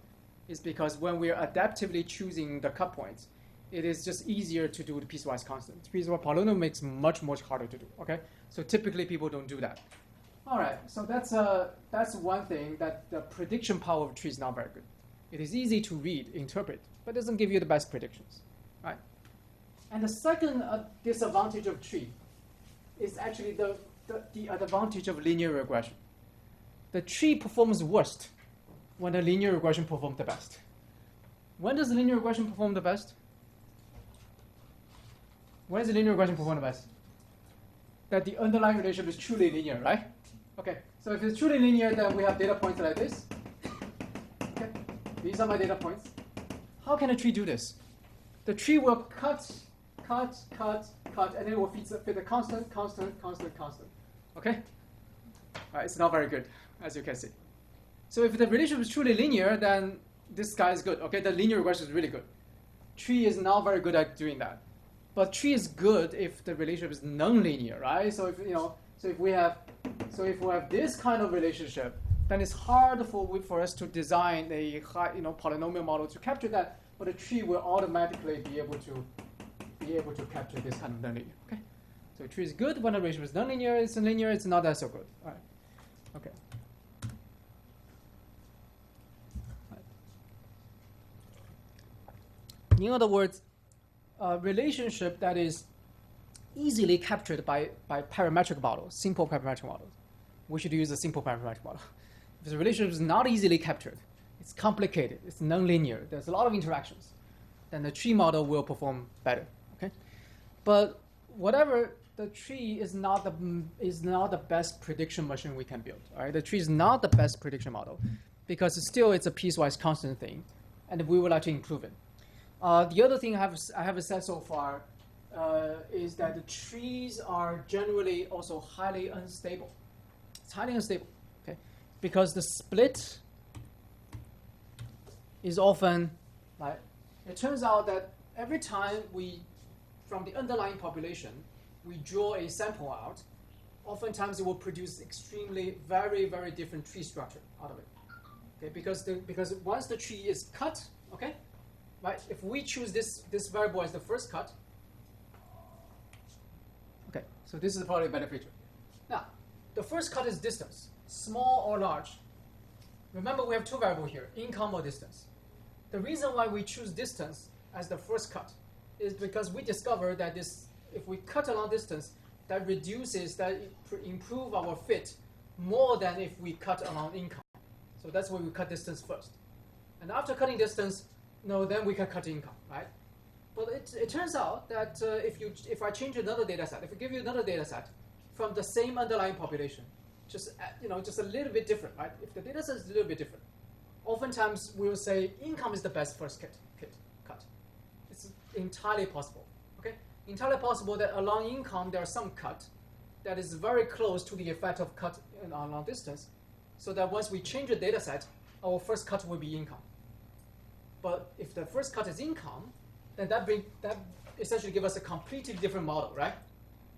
is because when we're adaptively choosing the cut points, it is just easier to do the piecewise constant. Piecewise polynomial makes much harder to do. Okay, so typically people don't do that. All right, so that's one thing, that the prediction power of a tree is not very good. It is easy to read, interpret, but doesn't give you the best predictions, right? And the second disadvantage of tree is actually the advantage of linear regression. The tree performs worst when the linear regression performs the best. When does the linear regression perform the best? When does the linear regression perform the best? That the underlying relationship is truly linear, right? Okay, so if it's truly linear, then we have data points like this. Okay, these are my data points. How can a tree do this? The tree will cut, and then it will fit a constant. Okay? It's not very good, as you can see. So if the relationship is truly linear, then this guy is good. Okay, the linear regression is really good. Tree is not very good at doing that. But tree is good if the relationship is nonlinear, right? So if we have this kind of relationship, then it's hard for us to design a polynomial model to capture that. But a tree will automatically be able to capture this kind of nonlinear. Okay, so a tree is good when the relationship is nonlinear. It's linear. It's not that so good. All right. Okay. In other words, a relationship that is easily captured by parametric models, simple parametric models. We should use a simple parametric model. If the relationship is not easily captured, it's complicated, it's nonlinear, there's a lot of interactions, then the tree model will perform better. Okay, but whatever, the tree is not the best prediction machine we can build. All right, the tree is not the best prediction model because it's a piecewise constant thing, and we would like to improve it. The other thing I have said so far is that the trees are generally also highly unstable. It's highly unstable, okay, because the split is often like, it turns out that every time from the underlying population, we draw a sample out, oftentimes it will produce extremely very different tree structure out of it. Okay, because once the tree is cut, okay. Right? If we choose this variable as the first cut, okay, so this is probably a better picture. Now, the first cut is distance, small or large. Remember, we have two variables here, income or distance. The reason why we choose distance as the first cut is because we discover that if we cut along distance, that improve our fit more than if we cut along income. So that's why we cut distance first. And after cutting distance, then we can cut income, right? But it turns out that if I change another data set, if I give you another data set from the same underlying population, just a little bit different, right? If the data set is a little bit different, oftentimes we will say income is the best first cut. It's entirely possible, okay? Entirely possible that along income there's some cut that is very close to the effect of cut along distance, so that once we change the data set, our first cut will be income. But if the first cut is income, then that essentially gives us a completely different model, right?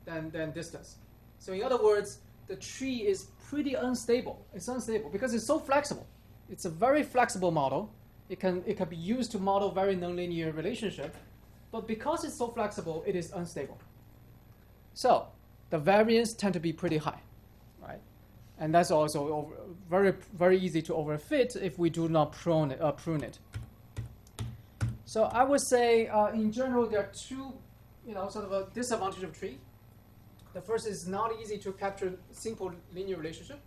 Than distance. So in other words, the tree is pretty unstable. It's unstable because it's so flexible. It's a very flexible model. It can be used to model very nonlinear relationship, but because it's so flexible, it is unstable. So the variance tend to be pretty high, right? And that's also very easy to overfit if we do not prune it. So I would say, in general, there are two, sort of a disadvantage of tree. The first is not easy to capture simple linear relationship.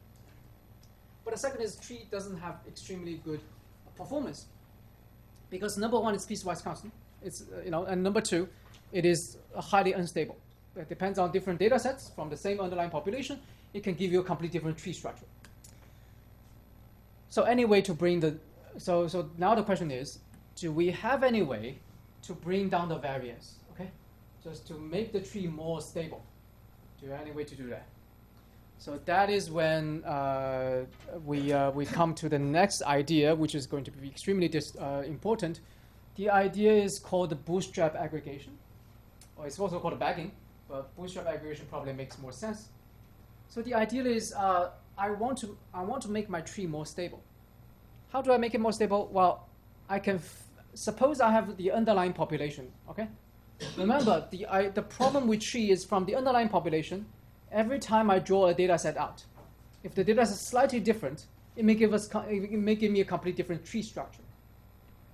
But the second is tree doesn't have extremely good performance because number one, it's piecewise constant. It's and number two, it is highly unstable. It depends on different data sets from the same underlying population. It can give you a completely different tree structure. So any way to bring so now the question is, do we have any way to bring down the variance, okay? Just to make the tree more stable. Do you have any way to do that? So that is when we come to the next idea, which is going to be extremely important. The idea is called the bootstrap aggregation, or it's also called bagging, but bootstrap aggregation probably makes more sense. So the idea is I want to make my tree more stable. How do I make it more stable? Well, I can suppose I have the underlying population. Okay, remember the problem with tree is from the underlying population. Every time I draw a data set out, if the data set is slightly different, it may give me a completely different tree structure.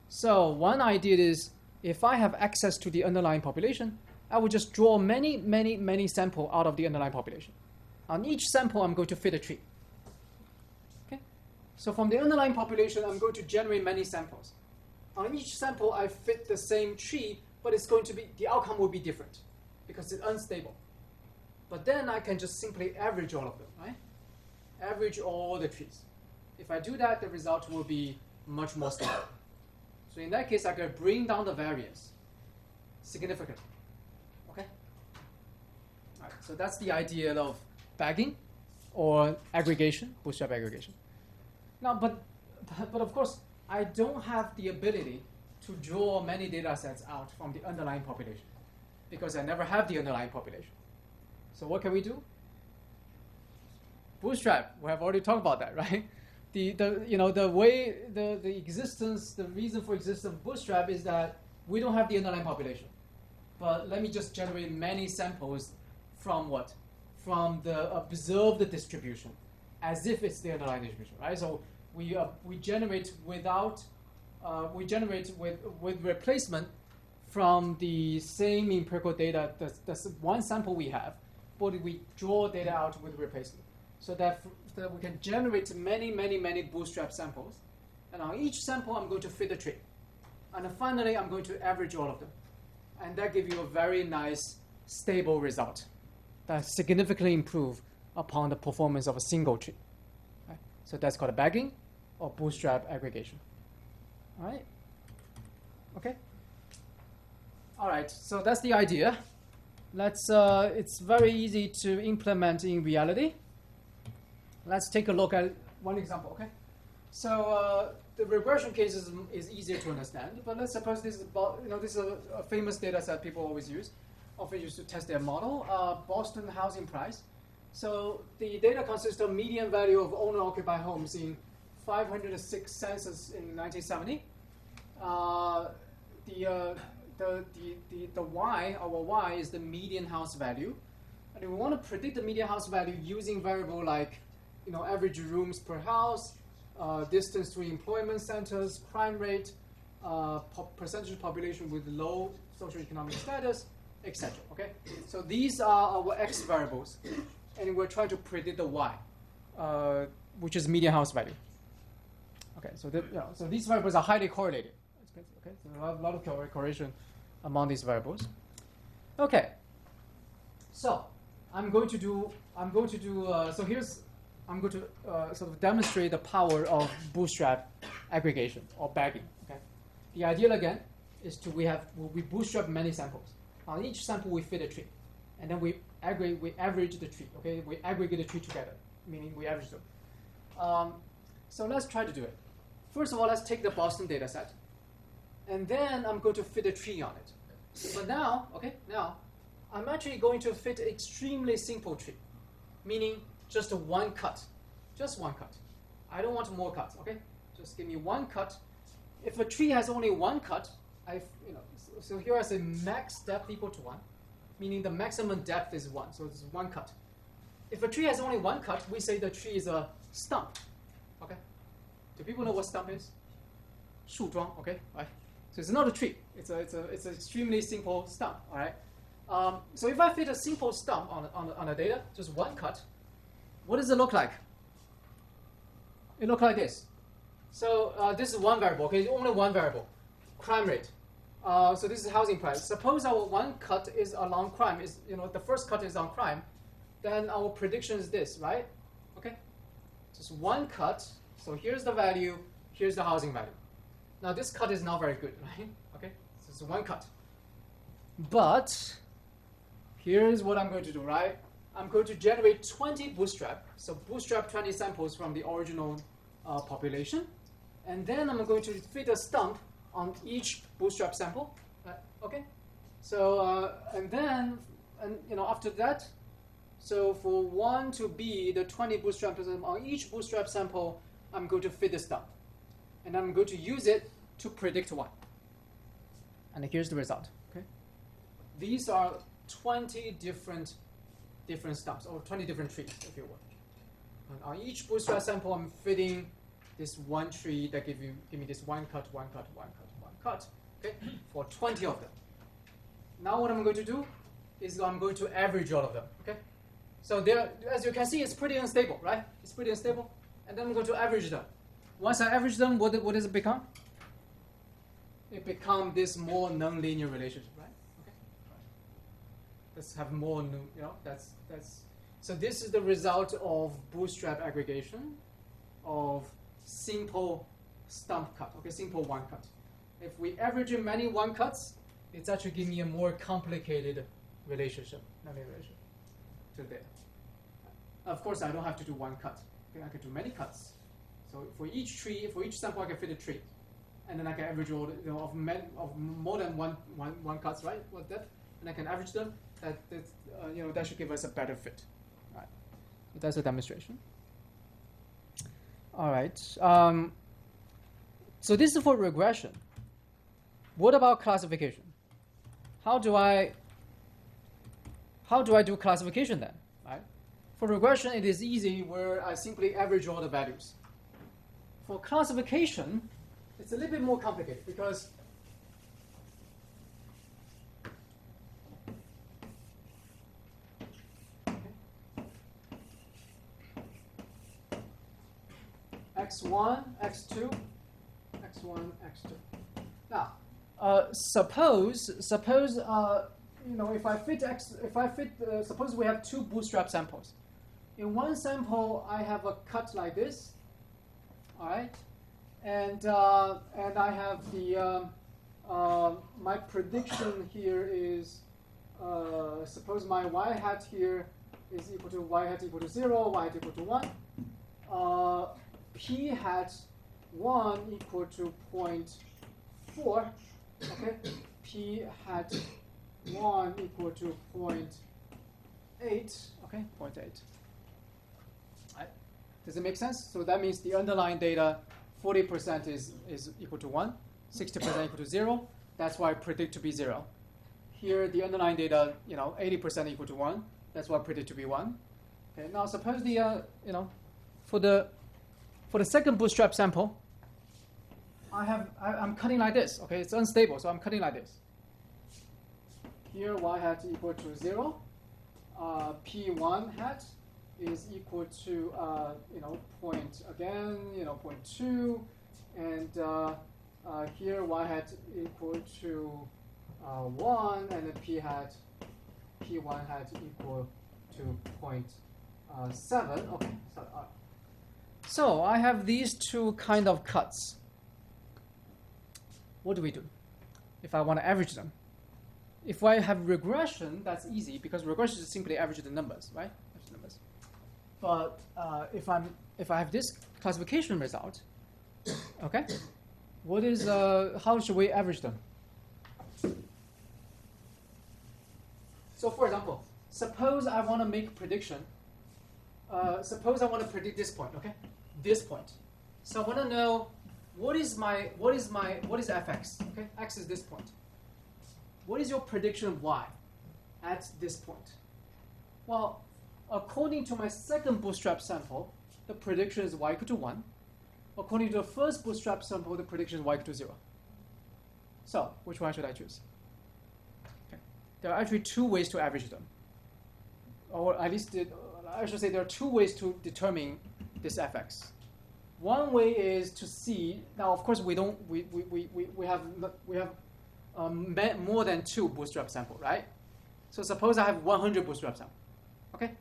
So one idea is if I have access to the underlying population, I would just draw many samples out of the underlying population. On each sample, I'm going to fit a tree. Okay? So from the underlying population, I'm going to generate many samples. On each sample, I fit the same tree, but it's going to be, the outcome will be different because it's unstable. But then I can just simply average all of them, right? Average all the trees. If I do that, the result will be much more stable. So in that case, I can bring down the variance significantly. Okay? All right, so that's the idea of bagging or aggregation, bootstrap aggregation. Now, but of course, I don't have the ability to draw many data sets out from the underlying population because I never have the underlying population. So what can we do? Bootstrap. We have already talked about that, right? The reason for existence of Bootstrap is that we don't have the underlying population. But let me just generate many samples from what? From the observed distribution, as if it's the underlying distribution, right? So we generate with replacement from the same empirical data. That's one sample we have, but we draw data out with replacement, so that we can generate many bootstrap samples, and on each sample I'm going to fit a tree, and then finally I'm going to average all of them, and that gives you a very nice stable result that significantly improve upon the performance of a single tree. Right? So that's called a bagging or bootstrap aggregation. All right? Okay? All right, so that's the idea. It's very easy to implement in reality. Let's take a look at one example, okay? So the regression case is easier to understand, but let's suppose this is a famous data set people always use, often used to test their model, Boston housing price. So the data consists of median value of owner-occupied homes in 506 census in 1970. The Y, our Y, is the median house value, and if we want to predict the median house value using variable like, average rooms per house, distance to employment centers, crime rate, percentage of population with low socioeconomic status, etc. Okay, so these are our X variables, and we're trying to predict the Y, which is median house value. Okay, so these variables are highly correlated. Okay, so a lot of correlation among these variables. Okay, so I'm going to sort of demonstrate the power of bootstrap aggregation or bagging. Okay, the ideal again is we bootstrap many samples. On each sample we fit a tree, and then we average the tree. Okay, we aggregate the tree together, meaning we average them. So let's try to do it. First of all, let's take the Boston data set, and then I'm going to fit a tree on it. But now I'm actually going to fit an extremely simple tree, meaning just one cut. I don't want more cuts, okay? Just give me one cut. If a tree has only one cut, so here I say max depth equal to 1, meaning the maximum depth is 1, so it's one cut. If a tree has only one cut, we say the tree is a stump, okay? Do people know what stump is? 树桩, okay? Right? So it's not a tree. It's an extremely simple stump, all right? So if I fit a simple stump on a data, just one cut, what does it look like? It looks like this. So this is one variable, okay? Only one variable, crime rate. So this is housing price. Suppose our one cut is along crime, the first cut is on crime, then our prediction is this, right? Okay? Just one cut. So here's the value, here's the housing value. Now this cut is not very good, right? Okay? So It's one cut. But here's what I'm going to do, right? I'm going to generate 20 bootstrap. So bootstrap 20 samples from the original population. And then I'm going to fit a stump on each bootstrap sample. Okay? So, and then, after that, so for 1 to be the 20 bootstrap on each bootstrap sample, I'm going to fit the stump. And I'm going to use it to predict 1. And here's the result. Okay? These are 20 different stumps, or 20 different trees, if you will. And on each bootstrap sample, I'm fitting this one tree that give me this one cut, okay, for 20 of them. Now what I'm going to do is I'm going to average all of them, okay? So there, as you can see, it's pretty unstable, right? It's pretty unstable. And then I'm going to average them. Once I average them, what does it become? It becomes this more nonlinear relationship, right? Okay. Let's have more, that's. So this is the result of bootstrap aggregation of simple stump cut, okay, simple one cut. If we average in many one cuts, it's actually giving me a more complicated relationship, nonlinear relationship to the data. Of course, I don't have to do one cut. Okay, I can do many cuts. So for each tree, for each sample, I can fit a tree, and then I can average all of more than one cuts, right? What depth? And I can average them. That should give us a better fit. All right. So that's a demonstration. All right. So this is for regression. What about classification? How do I do classification then? Right? For regression, it is easy where I simply average all the values. For classification, it's a little bit more complicated because x1, x2, x1, x2. Now, suppose if I fit suppose we have two bootstrap samples. In one sample, I have a cut like this, all right, and I have the my prediction here is suppose my y hat here is equal to y hat equal to 0, y hat equal to 1. P hat 1 equal to 0.4, okay? P hat 1 equal to 0.8, okay? 0.8. Right. Does it make sense? So that means the underlying data, 40% is equal to 1, 60% equal to 0. That's why I predict to be 0. Here, the underlying data, 80% equal to 1. That's why I predict to be 1. Okay. Now suppose for the second bootstrap sample, I'm cutting like this. Okay, it's unstable, so I'm cutting like this. Here, y hat equal to 0. P1 hat is equal to 0.2, and here y hat equal to 1, and then P1 hat equal to 0.7. Okay, so I have these two kind of cuts. What do we do if I want to average them? If I have regression, that's easy because regression is simply average the numbers, right? Average the numbers. But if I have this classification result, okay, what is how should we average them? So for example, suppose I want to make a prediction. Suppose I want to predict this point, okay? This point. So I want to know what is fx, okay? X is this point. What is your prediction of y at this point? Well, according to my second bootstrap sample, the prediction is y equal to 1. According to the first bootstrap sample, the prediction is y equal to 0. So, which one should I choose? Okay. There are actually two ways to average them. Or at least, I should say there are two ways to determine this fx. One way is to see, now of course we have more than two bootstrap sample, right? So suppose I have 100 bootstrap sample, okay?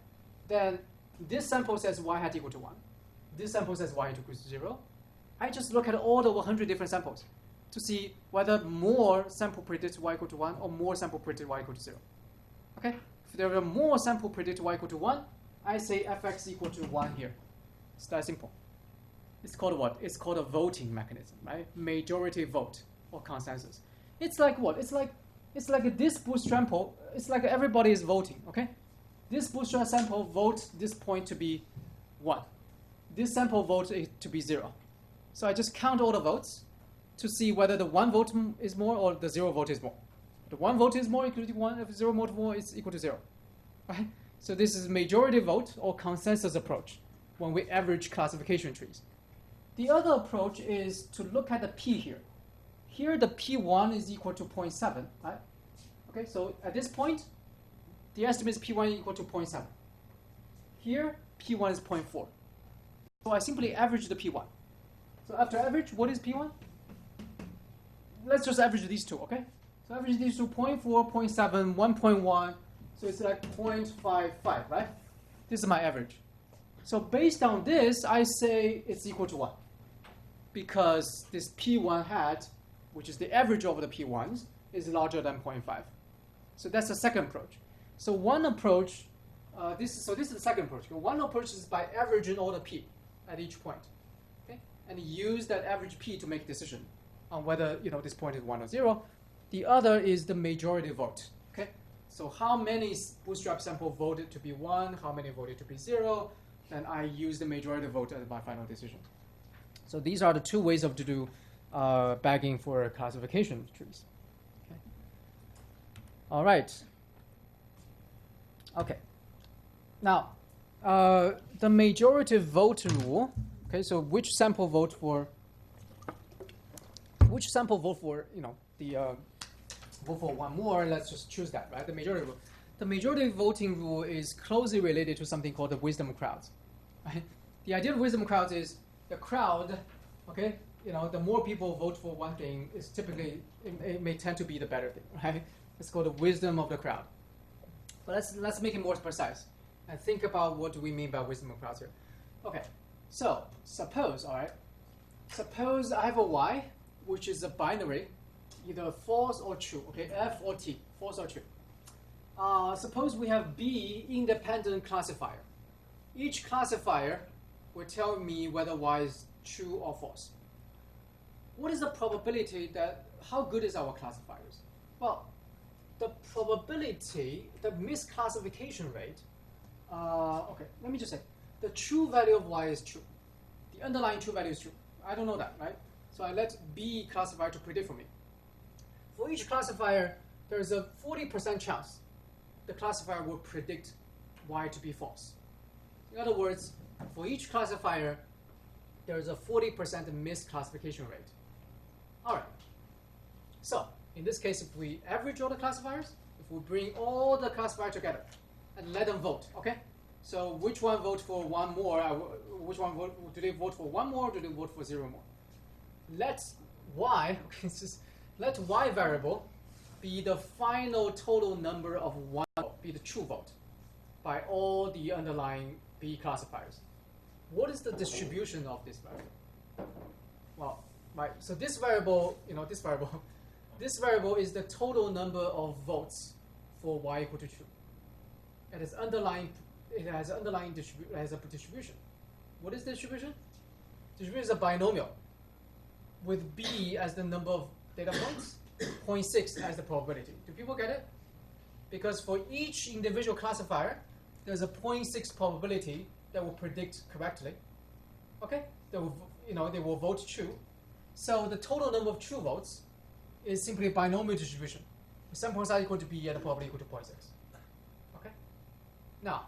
Then this sample says y hat equal to 1. This sample says y hat equals to 0. I just look at all the 100 different samples. to see whether more sample predicted y equal to 1 or more sample predicted y equal to 0. Okay? If there are more sample predicted y equal to 1, I say fx equal to 1 here. It's that simple. It's called what? It's called a voting mechanism, right? Majority vote or consensus. It's like what? It's like this bootstrap sample. It's like everybody is voting, okay? This bootstrap sample votes this point to be 1. This sample votes it to be 0. So I just count all the votes to see whether the 1 vote is more or the 0 vote is more. The 1 vote is more equal to 1, if 0 vote more is equal to 0. Right? So this is majority vote or consensus approach when we average classification trees. The other approach is to look at the p here. Here the p1 is equal to 0.7, right? Okay, so at this point, the estimate is p1 equal to 0.7. Here, p1 is 0.4. So I simply average the p1. So after average, what is p1? Let's just average these two, okay? So average these two, 0.4, 0.7, 1.1. So it's like 0.55, right? This is my average. So based on this, I say it's equal to 1. Because this p1 hat, which is the average over the p1s, is larger than 0.5. So that's the second approach. So one approach, this is the second approach. One approach is by averaging all the p at each point, okay? And use that average p to make a decision on whether this point is 1 or 0. The other is the majority vote, okay? So how many bootstrap sample voted to be 1, how many voted to be 0, and I use the majority vote as my final decision. So these are the two ways to do bagging for classification trees. Okay. All right. Okay. Now, the majority vote rule. Okay. So which sample vote for the vote for one more? Let's just choose that, right? The majority rule. The majority voting rule is closely related to something called the wisdom crowds. Right? The idea of wisdom crowds is the crowd, okay, the more people vote for one thing is typically, it may tend to be the better thing, right? It's called the wisdom of the crowd. But let's make it more precise and think about what do we mean by wisdom of crowds here. Okay, so suppose I have a y, which is a binary, either false or true, okay, f or t, false or true. Suppose we have b independent classifier. Each classifier will tell me whether y is true or false. What is the probability how good is our classifiers? Well, the probability, the misclassification rate, okay, let me just say, the true value of y is true. The underlying true value is true. I don't know that, right? So I let b classifier to predict for me. For each classifier, there's a 40% chance the classifier will predict y to be false. In other words, for each classifier, there's a 40% misclassification rate. All right. So in this case, if we average all the classifiers, if we bring all the classifiers together and let them vote, okay? So which one vote for one more? Do they vote for one more or do they vote for 0 more? Let y, okay, let y variable be the final total number of one vote, be the true vote by all the underlying B classifiers. What is the distribution of this variable? Well, right. So this variable, this variable is the total number of votes for y equal to true. It has underlying distribution. What is the distribution? Distribution is a binomial with b as the number of data points, 0.6 as the probability. Do people get it? Because for each individual classifier, there's a 0.6 probability that will predict correctly. Okay? They will vote true. So the total number of true votes is simply a binomial distribution. The sample size equal to b and the probability equal to 0.6. Okay? Now,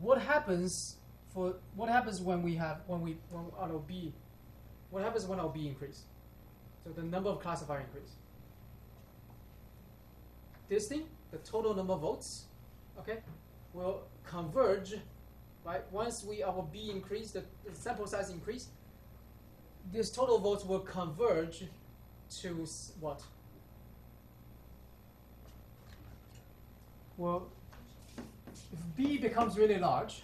what happens when our b increase? So the number of classifier increase. This thing, the total number of votes, okay, will converge, right? Once our b increase, the sample size increase, this total votes will converge to what? Well, if b becomes really large,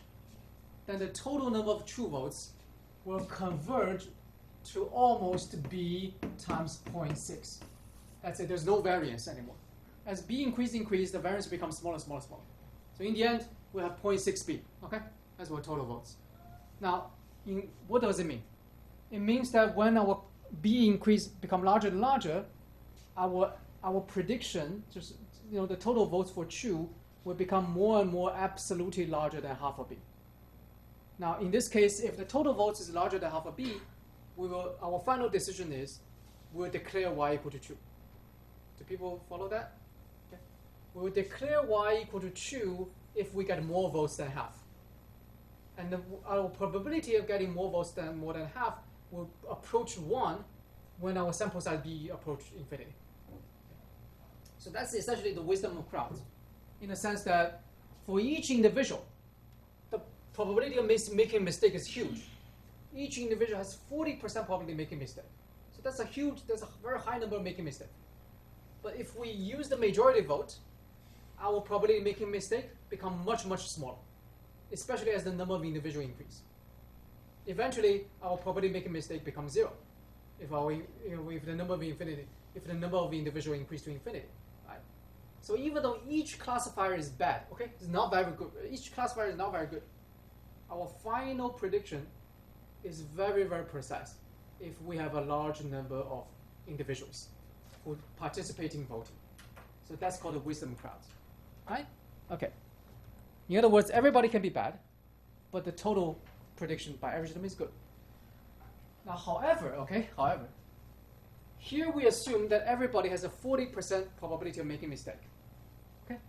then the total number of true votes will converge to almost b times 0.6. That's it. There's no variance anymore. As b increase, the variance becomes smaller, smaller, smaller. So in the end, we have 0.6b. Okay, that's what total votes. Now, what does it mean? It means that when our b increase become larger and larger, our prediction, just the total votes for true, will become more and more absolutely larger than half of b. Now, in this case, if the total votes is larger than half of b, our final decision is we'll declare y equal to true. Do people follow that? Okay. We will declare y equal to true if we get more votes than half. And our probability of getting more than half will approach 1 when our sample size b approach infinity. So that's essentially the wisdom of crowds, in the sense that for each individual, the probability of making a mistake is huge. Each individual has 40% probability of making a mistake. So that's a very high number of making a mistake. But if we use the majority vote, our probability of making a mistake become much, much smaller, especially as the number of individuals increase. Eventually, our probability of making a mistake becomes 0 if the number of individuals increase to infinity. Right? So even though each classifier is bad, okay, it's not very good. Each classifier is not very good. Our final prediction is very, very precise if we have a large number of individuals who participate in voting. So that's called the wisdom crowds. Right? Okay. In other words, everybody can be bad, but the total prediction by average them is good. Now, however, here we assume that everybody has a 40% probability of making a mistake. Okay?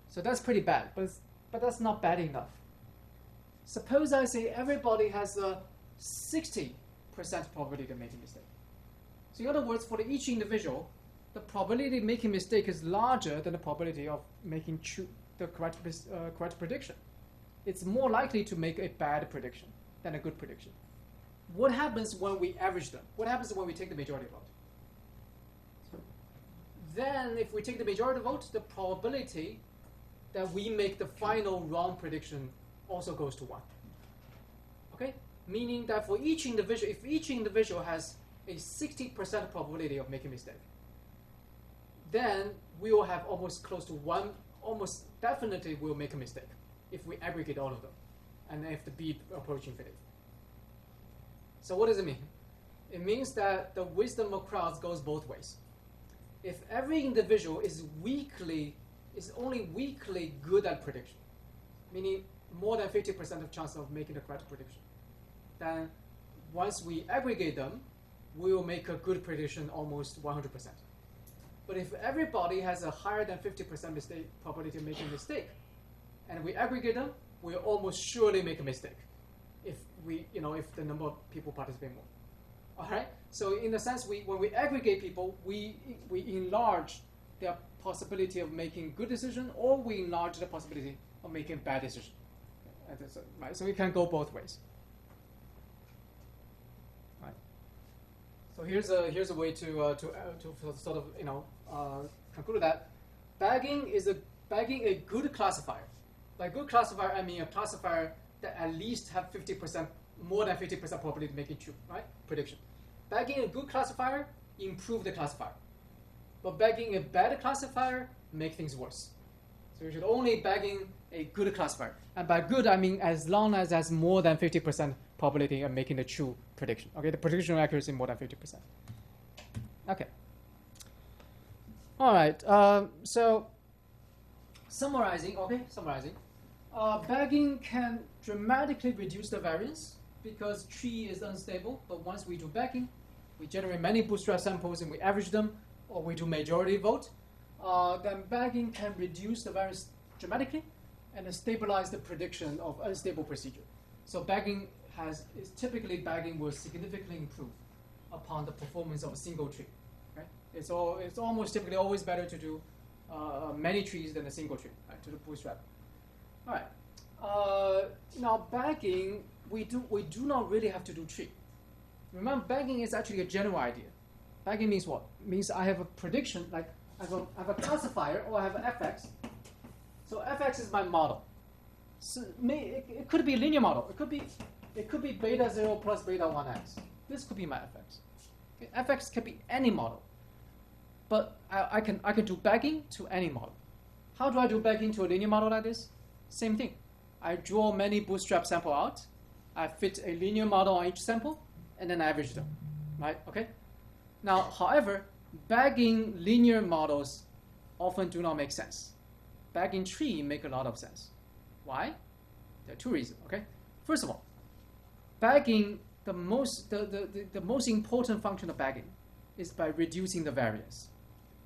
So that's pretty bad, but that's not bad enough. Suppose I say everybody has a 60% probability of making a mistake. So in other words, for each individual, the probability of making a mistake is larger than the probability of making the correct prediction. It's more likely to make a bad prediction than a good prediction. What happens when we average them? What happens when we take the majority vote? Then, if we take the majority vote, the probability that we make the final wrong prediction also goes to 1. Okay? Meaning that for each individual, if each individual has a 60% probability of making a mistake, then we will have almost close to 1, almost definitely will make a mistake if we aggregate all of them, and if the b approach infinity. So what does it mean? It means that the wisdom of crowds goes both ways. If every individual is only weakly good at prediction, meaning more than 50% of chance of making the correct prediction, then once we aggregate them, we will make a good prediction almost 100%. But if everybody has a higher than 50% probability of making a mistake, and we aggregate them, we'll almost surely make a mistake if the number of people participate more. All right. So in a sense, when we aggregate people, we enlarge their possibility of making good decision, or we enlarge the possibility of making bad decision. Right. So we can go both ways. Right. So here's a way to sort of conclude that bagging is a good classifier. By good classifier, I mean a classifier that at least have more than 50% probability of making true, right? Prediction. Bagging a good classifier improve the classifier, but bagging a bad classifier make things worse. So you should only bagging a good classifier, and by good I mean as long as it has more than 50% probability of making the true prediction. Okay, the prediction accuracy more than 50%. Okay. All right. So summarizing. Bagging can dramatically reduce the variance because tree is unstable, but once we do bagging, we generate many bootstrap samples and we average them, or we do majority vote, then bagging can reduce the variance dramatically and stabilize the prediction of unstable procedure. So typically bagging will significantly improve upon the performance of a single tree. Right? It's almost typically always better to do many trees than a single tree, right, to the bootstrap. All right. Now bagging, we do not really have to do tree. Remember, bagging is actually a general idea. Bagging means what? It means I have a prediction, like I have a classifier, or I have an fx. So fx is my model. So it could be a linear model. It could be beta 0 plus beta 1x. This could be my fx. Okay, fx can be any model, but I can do bagging to any model. How do I do bagging to a linear model like this? Same thing. I draw many bootstrap sample out. I fit a linear model on each sample, and then I average them, right? Okay. Now, however, bagging linear models often do not make sense. Bagging tree make a lot of sense. Why? There are two reasons. Okay. First of all, bagging the most important function of bagging is by reducing the variance.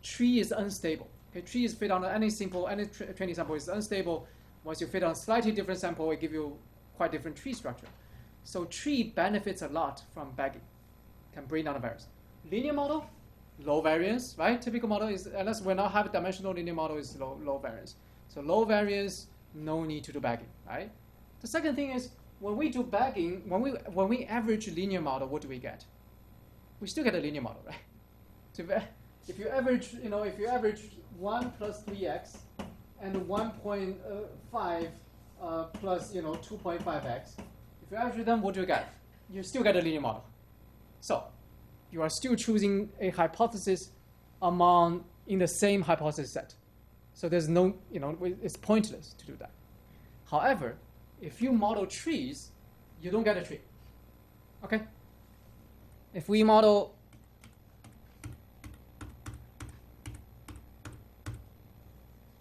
Tree is unstable. Okay, tree is fit on any training sample is unstable. Once you fit on a slightly different sample, it gives you quite different tree structure. So tree benefits a lot from bagging. Can bring down the variance. Linear model, low variance, right? Typical model is, unless we not have a dimensional linear model, is low variance. So low variance, no need to do bagging, right? The second thing is, when we do bagging, when we average linear model, what do we get? We still get a linear model, right? So if you average 1 plus 3x and 1.5 plus 2.5x, if you average them, what do you get? You still get a linear model. So you are still choosing a hypothesis in the same hypothesis set. So there's no, it's pointless to do that. However, if you model trees, you don't get a tree. Okay? If we model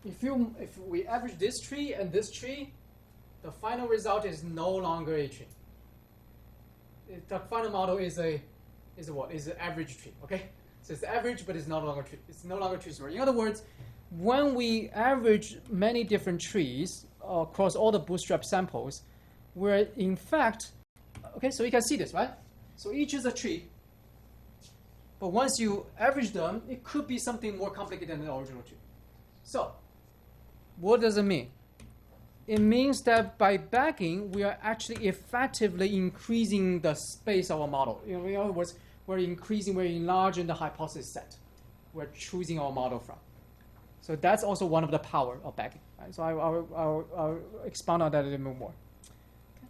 if we average this tree and this tree, the final result is no longer a tree. The final model is what? Is an average tree. Okay? So it's average, but it's no longer tree. It's no longer tree story. In other words, when we average many different trees across all the bootstrap samples, we're in fact, okay, so you can see this, right? So each is a tree, but once you average them, it could be something more complicated than the original tree. So, what does it mean? It means that by bagging, we are actually effectively increasing the space of our model. In other words, we're enlarging the hypothesis set we're choosing our model from. So that's also one of the power of bagging. Right? So I'll expound on that a little bit more. Okay.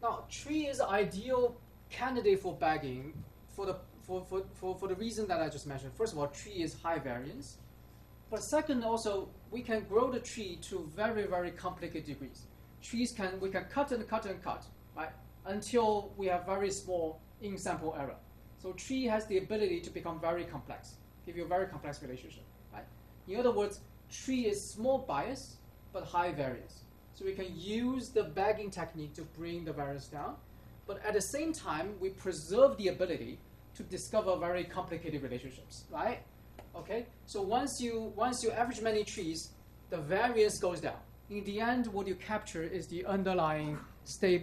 Now, tree is ideal candidate for bagging for the reason that I just mentioned. First of all, tree is high variance. But second, also, we can grow the tree to very, very complicated degrees. We can cut and cut and cut, right, until we have very small in-sample error. So tree has the ability to become very complex, give you a very complex relationship, right? In other words, tree is small bias, but high variance. So we can use the bagging technique to bring the variance down, but at the same time, we preserve the ability to discover very complicated relationships, right? Okay, so once you average many trees, the variance goes down. In the end, what you capture is the underlying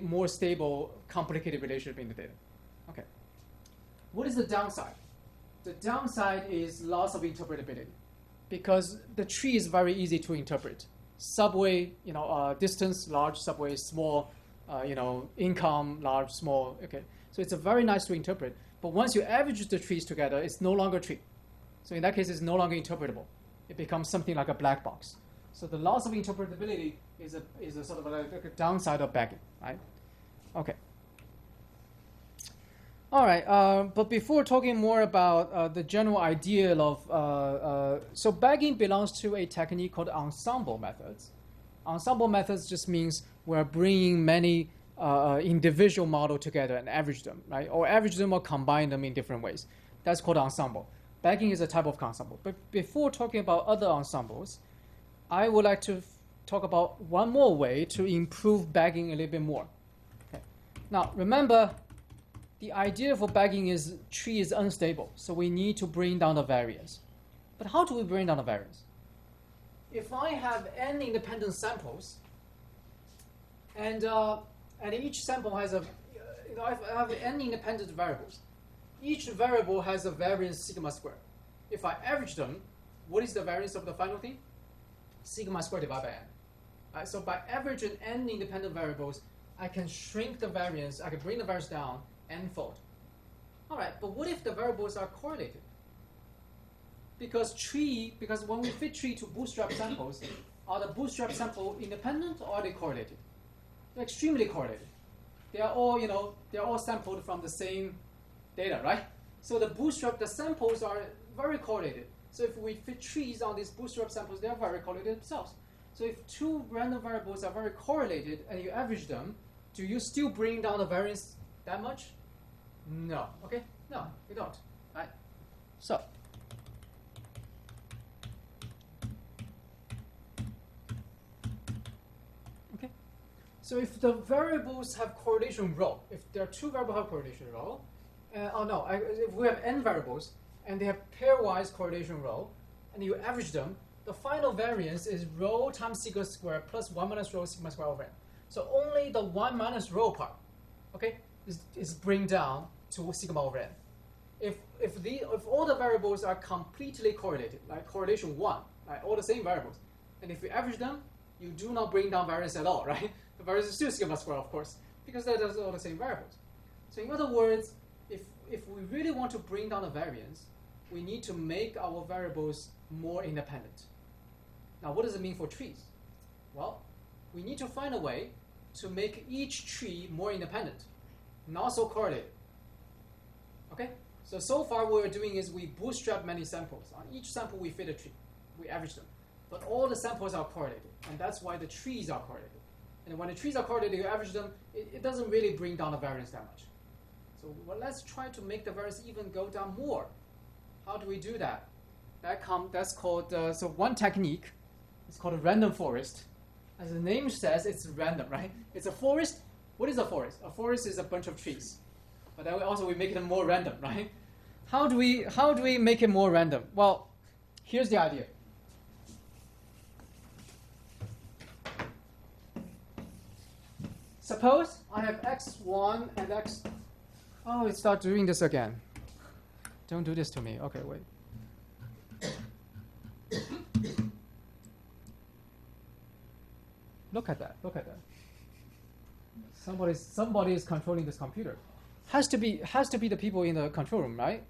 more stable, complicated relationship in the data. Okay, what is the downside? The downside is loss of interpretability, because the tree is very easy to interpret. Subway, distance, large subway, small, income, large, small. Okay, so it's a very nice to interpret. But once you average the trees together, it's no longer a tree. So in that case, it's no longer interpretable. It becomes something like a black box. So the loss of interpretability is a sort of a downside of bagging, right? Okay. All right. But before talking more about the general idea of so bagging belongs to a technique called ensemble methods. Ensemble methods just means we're bringing many individual model together and average them, right? Or average them or combine them in different ways. That's called ensemble. Bagging is a type of ensemble. But before talking about other ensembles, I would like to talk about one more way to improve bagging a little bit more. Okay. Now, remember, the idea for bagging is tree is unstable, so we need to bring down the variance. But how do we bring down the variance? If I have n independent samples, and each sample has I have n independent variables. Each variable has a variance sigma squared. If I average them, what is the variance of the final thing? Sigma squared divided by n. Right, so by averaging n independent variables, I can shrink the variance. I can bring the variance down n-fold. All right, but what if the variables are correlated? Because when we fit tree to bootstrap samples, are the bootstrap sample independent or are they correlated? They're extremely correlated. they are all, they're all sampled from the same data, right? So the samples are very correlated. So if we fit trees on these bootstrap samples, they are very correlated themselves. So if two random variables are very correlated and you average them, do you still bring down the variance that much? No. Okay? No, you don't. Right? So okay. So if the variables have correlation rho, if there are two variables have correlation rho, if we have n variables and they have pairwise correlation rho, and you average them, the final variance is rho times sigma squared plus 1 minus rho sigma squared over n. So only the 1 minus rho part, okay, is bring down to sigma over n. If all the variables are completely correlated, like correlation 1, right, all the same variables, and if you average them, you do not bring down variance at all, right? The variance is still sigma squared, of course, because that is all the same variables. So in other words, if we really want to bring down the variance, we need to make our variables more independent. Now, what does it mean for trees? Well, we need to find a way to make each tree more independent, not so correlated. Okay? So far what we're doing is we bootstrap many samples. On each sample we fit a tree. We average them. But all the samples are correlated, and that's why the trees are correlated. And when the trees are correlated, you average them, it doesn't really bring down the variance that much. So let's try to make the variance even go down more. How do we do that? That's called, so one technique is called a random forest. As the name says, it's random, right? It's a forest. What is a forest? A forest is a bunch of trees. But then we make them more random, right? How do we make it more random? Well, here's the idea. Suppose I have x1 and x... Oh, it starts doing this again. Don't do this to me. Okay, wait. Look at that. Look at that. Somebody is controlling this computer. Has to be the people in the control room, right?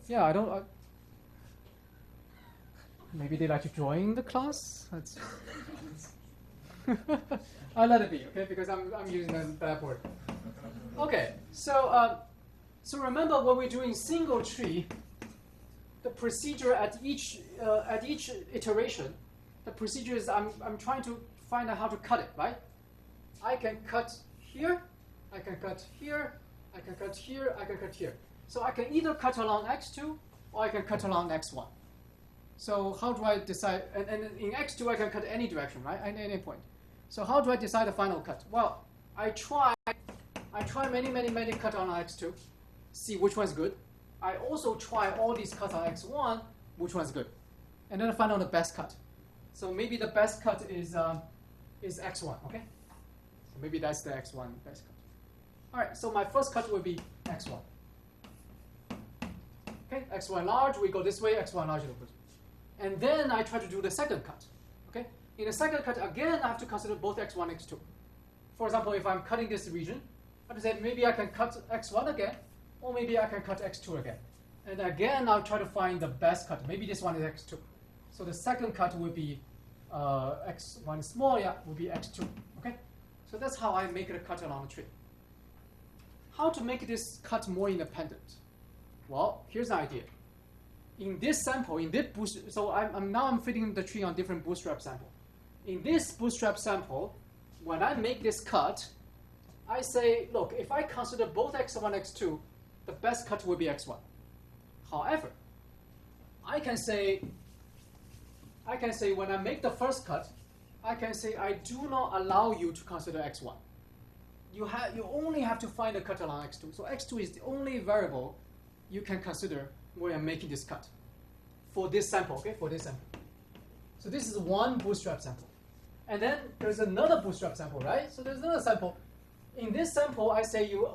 Yeah, I don't. Maybe they like to join the class. I'll let it be, okay? Because I'm using a bad word. Okay, so remember when we're doing single tree, the procedure at each iteration, the procedure is I'm trying to find out how to cut it, right? I can cut here, I can cut here, I can cut here, I can cut here. So I can either cut along x2 or I can cut along x1. So how do I decide? And in x2 I can cut any direction, right? At any point. So how do I decide the final cut? Well, I try many cuts on x2, see which one's good. I also try all these cuts on x1, which one's good, and then I find out the best cut. So maybe the best cut is x1, okay? So maybe that's the x1 best cut. All right, so my first cut will be x1. Okay, x1 large, we go this way, x1 large, and then I try to do the second cut. Okay, in the second cut again, I have to consider both x1 and x2. For example, if I'm cutting this region, I have to say maybe I can cut x1 again, or maybe I can cut x2 again. And again, I'll try to find the best cut. Maybe this one is x2. So the second cut will be x1 small, yeah, will be x2. Okay, so that's how I make a cut along the tree. How to make this cut more independent? Well, here's the idea. In this sample, so I'm fitting the tree on different bootstrap sample. In this bootstrap sample, when I make this cut, I say, look, if I consider both x1 and x2, the best cut will be x1. However, I can say when I make the first cut, I can say I do not allow you to consider x1. You only have to find a cut along x2. So x2 is the only variable you can consider when I'm making this cut for this sample, okay? For this sample. So this is one bootstrap sample. And then there's another bootstrap sample, right? So there's another sample. In this sample, I say you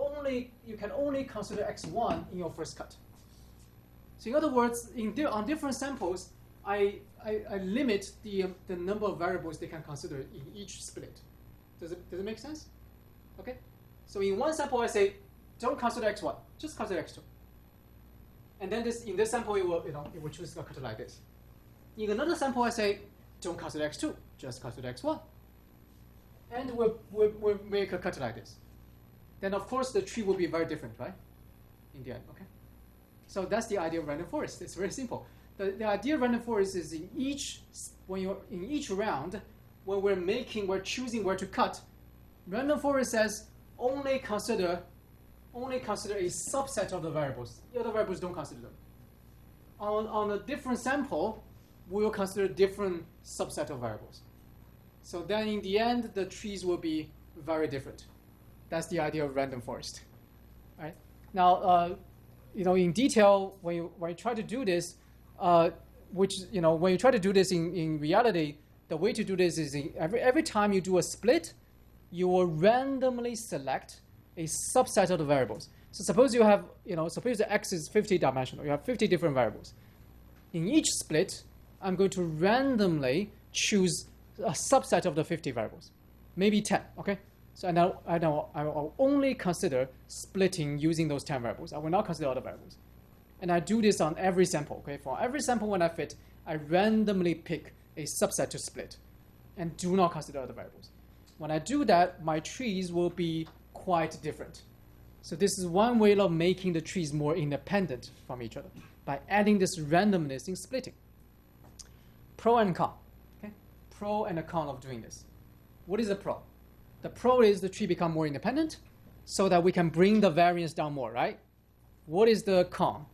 can only consider x1 in your first cut. So in other words, on different samples, I limit the number of variables they can consider in each split. Does it make sense? Okay. So in one sample, I say don't consider x1, just consider x2. And then in this sample, it will choose a cut like this. In another sample, I say don't consider x2, just consider x1. And we'll make a cut like this. then of course the tree will be very different, right? In the end, okay? So that's the idea of random forest. It's very simple. The idea of random forest is in each round, when we're choosing where to cut, random forest says only consider a subset of the variables. The other variables don't consider them. On a different sample, we will consider different subset of variables. So then in the end, the trees will be very different. That's the idea of random forest. Right? Now, in detail, when you try to do this, when you try to do this in reality, the way to do this is every time you do a split, you will randomly select a subset of the variables. So suppose you have, suppose the x is 50 dimensional. You have 50 different variables. In each split, I'm going to randomly choose a subset of the 50 variables, maybe 10. Okay. So I will only consider splitting using those 10 variables. I will not consider other variables. And I do this on every sample. Okay. For every sample when I fit, I randomly pick a subset to split, and do not consider other variables. When I do that, my trees will be quite different. So this is one way of making the trees more independent from each other, by adding this randomness in splitting. Pro and con. Okay? Pro and a con of doing this. What is the pro? The pro is the tree become more independent so that we can bring the variance down more, right? What is the con?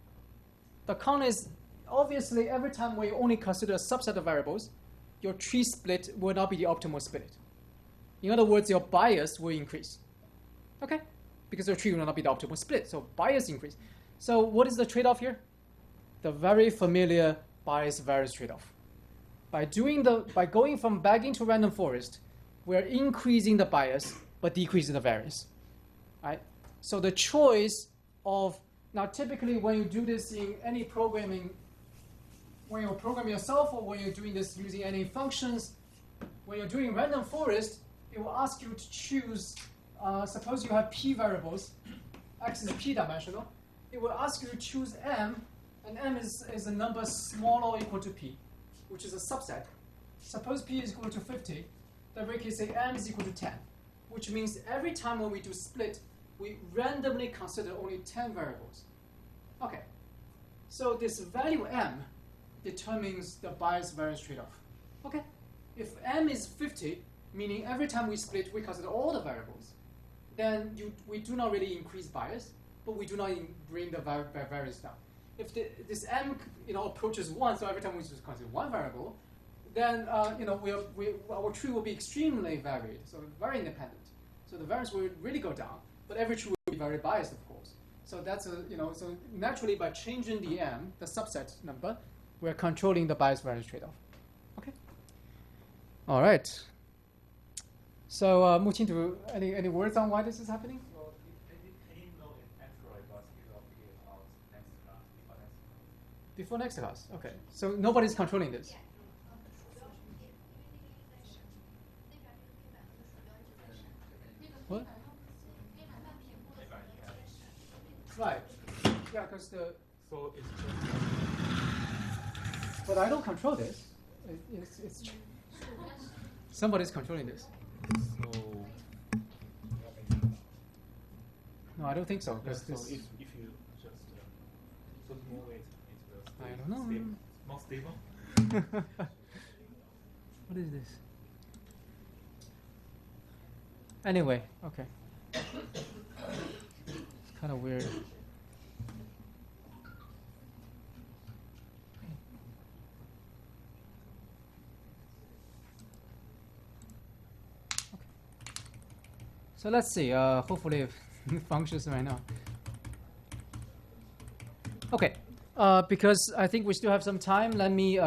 The con is obviously every time we only consider a subset of variables, your tree split will not be the optimal split. In other words, your bias will increase. Okay? Because your tree will not be the optimal split, so bias increase. So what is the trade-off here? The very familiar bias-variance trade-off. By going from bagging to random forest, we're increasing the bias but decreasing the variance. Right? So the choice of, now typically when you do this in any programming, when you program yourself or when you're doing this using any functions, when you're doing random forest, it will ask you to choose, suppose you have p variables, x is p dimensional, it will ask you to choose m, and m is a number small or equal to p, which is a subset. Suppose p is equal to 50, then we can say m is equal to 10, which means every time when we do split, we randomly consider only 10 variables. Okay, so this value m determines the bias-variance trade-off. Okay, if m is 50, meaning every time we split, we consider all the variables, then we do not really increase bias, but we do not bring the variance down. If this m approaches 1, so every time we just consider one variable, then our tree will be extremely varied, so very independent. So the variance will really go down, but every tree will be very biased, of course. So that's so naturally by changing the m, the subset number, we're controlling the bias-variance trade-off. Okay. All right. So, Muqing, any words on why this is happening? Well, I didn't know it actually, but you will figure it out next class, before next class. Okay. So nobody's controlling this. What? Right. Yeah, because the. So it's just. But I don't control this. It's somebody's controlling this. So. No, I don't think so. Yeah, so This, if you just put more weight, it will stay I don't know. more stable. What is this? Anyway, okay. It's kind of weird. So let's see. Hopefully, it functions right now. Okay. Because I think we still have some time. Let me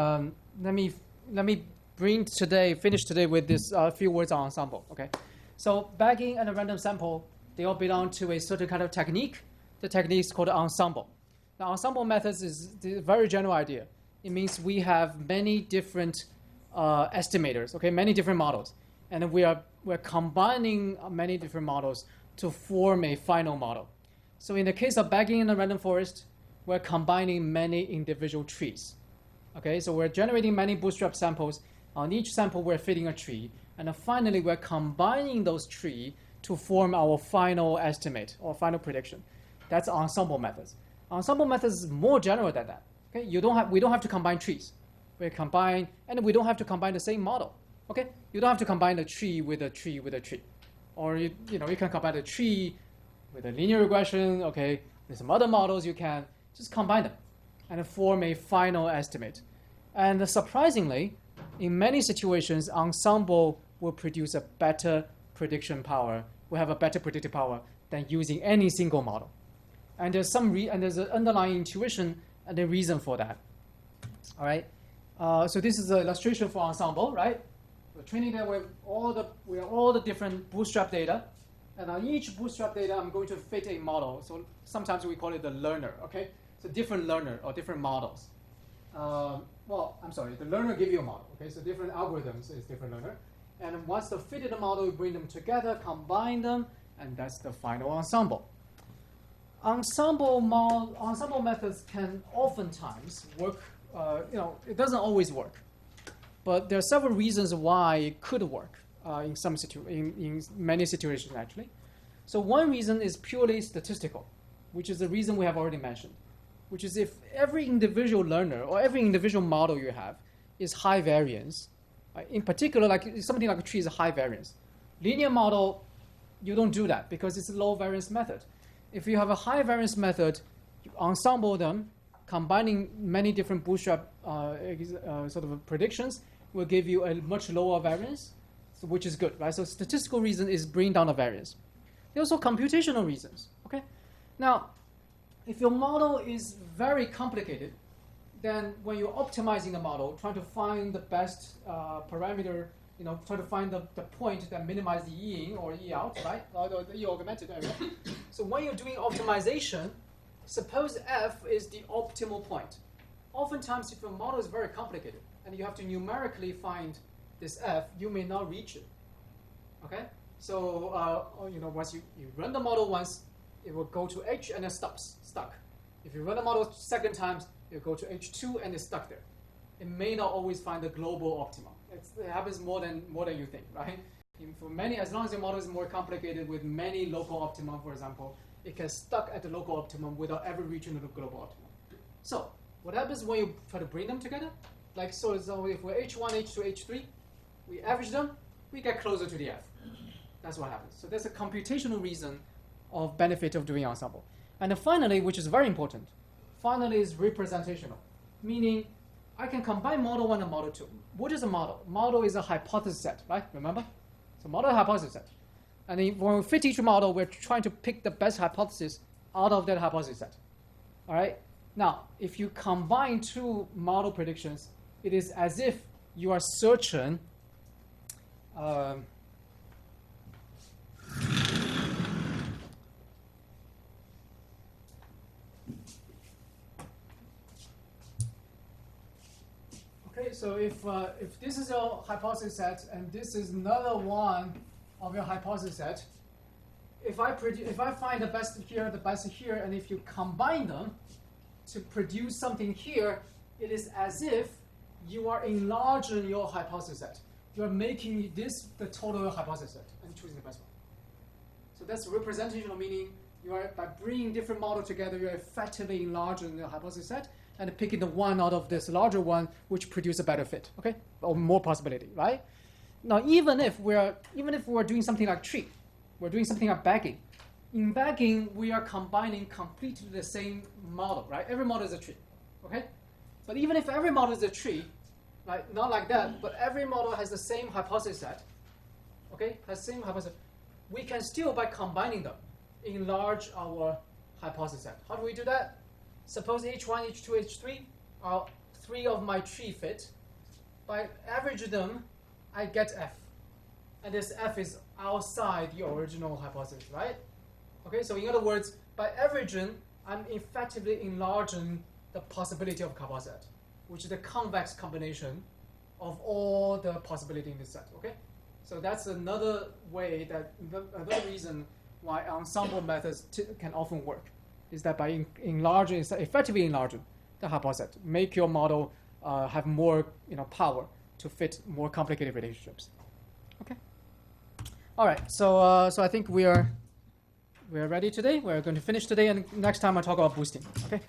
finish today with this few words on ensemble. Okay. So bagging and a random sample, they all belong to a certain kind of technique. The technique is called ensemble. Now, ensemble methods is a very general idea. It means we have many different estimators, okay, many different models, and we're combining many different models to form a final model. So in the case of bagging in a random forest, we're combining many individual trees. Okay, so we're generating many bootstrap samples. On each sample, we're fitting a tree. And then finally, we're combining those trees to form our final estimate or final prediction. That's ensemble methods. Ensemble methods is more general than that. Okay, we don't have to combine trees. We combine, and we don't have to combine the same model. Okay, you don't have to combine a tree with a tree with a tree, or you can combine a tree with a linear regression. Okay, there's some other models you can just combine them and form a final estimate. And surprisingly, in many situations, ensemble will produce a better prediction power. We have a better predictive power than using any single model. And there's there's an underlying intuition and a reason for that. All right. So this is an illustration for ensemble, right? We're training that with all the different Bootstrap data, and on each Bootstrap data, I'm going to fit a model. So sometimes we call it the learner. Okay. So different learner or different models. The learner gives you a model. Okay. So different algorithms is different learner, and once the fitted model, you bring them together, combine them, and that's the final ensemble. Ensemble methods can oftentimes work. It doesn't always work, but there are several reasons why it could work in many situations actually. So one reason is purely statistical, which is the reason we have already mentioned, which is if every individual learner or every individual model you have is high variance, in particular, like something like a tree is a high variance. Linear model, you don't do that because it's a low variance method. If you have a high variance method, you ensemble them, combining many different Bootstrap sort of predictions will give you a much lower variance, which is good, right? So statistical reason is bring down the variance. There are also computational reasons, okay? Now, if your model is very complicated, then when you're optimizing the model, trying to find the best parameter, try to find the point that minimizes the E in or E out, right? Or the E augmented area. So when you're doing optimization, suppose F is the optimal point. Oftentimes, if your model is very complicated and you have to numerically find this F, you may not reach it. Okay? So, once you run the model once, it will go to H and then stuck. If you run the model second times, it will go to H2 and it's stuck there. It may not always find the global optimum. It happens more than you think, right? For many, as long as your model is more complicated with many local optimum, for example, it can stuck at the local optimum without ever reaching the global optimum. So what happens when you try to bring them together? So if we're H1, H2, H3, we average them, we get closer to the F. That's what happens. So there's a computational reason of benefit of doing ensemble. And then finally, which is very important, is representational, meaning I can combine model 1 and model 2. What is a model? Model is a hypothesis set, right? Remember? So model is a hypothesis set. And when we fit each model, we're trying to pick the best hypothesis out of that hypothesis set. All right? Now, if you combine two model predictions, it is as if you are searching so if this is your hypothesis set and this is another one of your hypothesis set, if I find the best here, and if you combine them to produce something here, it is as if you are enlarging your hypothesis set. You are making this the total hypothesis set and choosing the best one. So that's representational, meaning you are, by bringing different models together, you are effectively enlarging the hypothesis set and picking the one out of this larger one which produce a better fit, okay, or more possibility, right? Now, even if we're doing something like tree, we're doing something like bagging. In bagging, we are combining completely the same model, right? Every model is a tree, okay? But even if every model is a tree, right, not like that, but every model has the same hypothesis set, okay, we can still, by combining them, enlarge our hypothesis set. How do we do that? Suppose H1, H2, H3 are three of my tree fit. By average them, I get F. And this F is outside the original hypothesis, right? Okay, so in other words, by averaging, I'm effectively enlarging the possibility of hypothesis set, which is the convex combination of all the possibility in this set, okay? So that's another way, another reason why ensemble methods can often work, is that by effectively enlarging the hypothesis, make your model have more power to fit more complicated relationships. Okay. All right, so I think we are ready today. We're going to finish today, and next time I'll talk about boosting. Okay.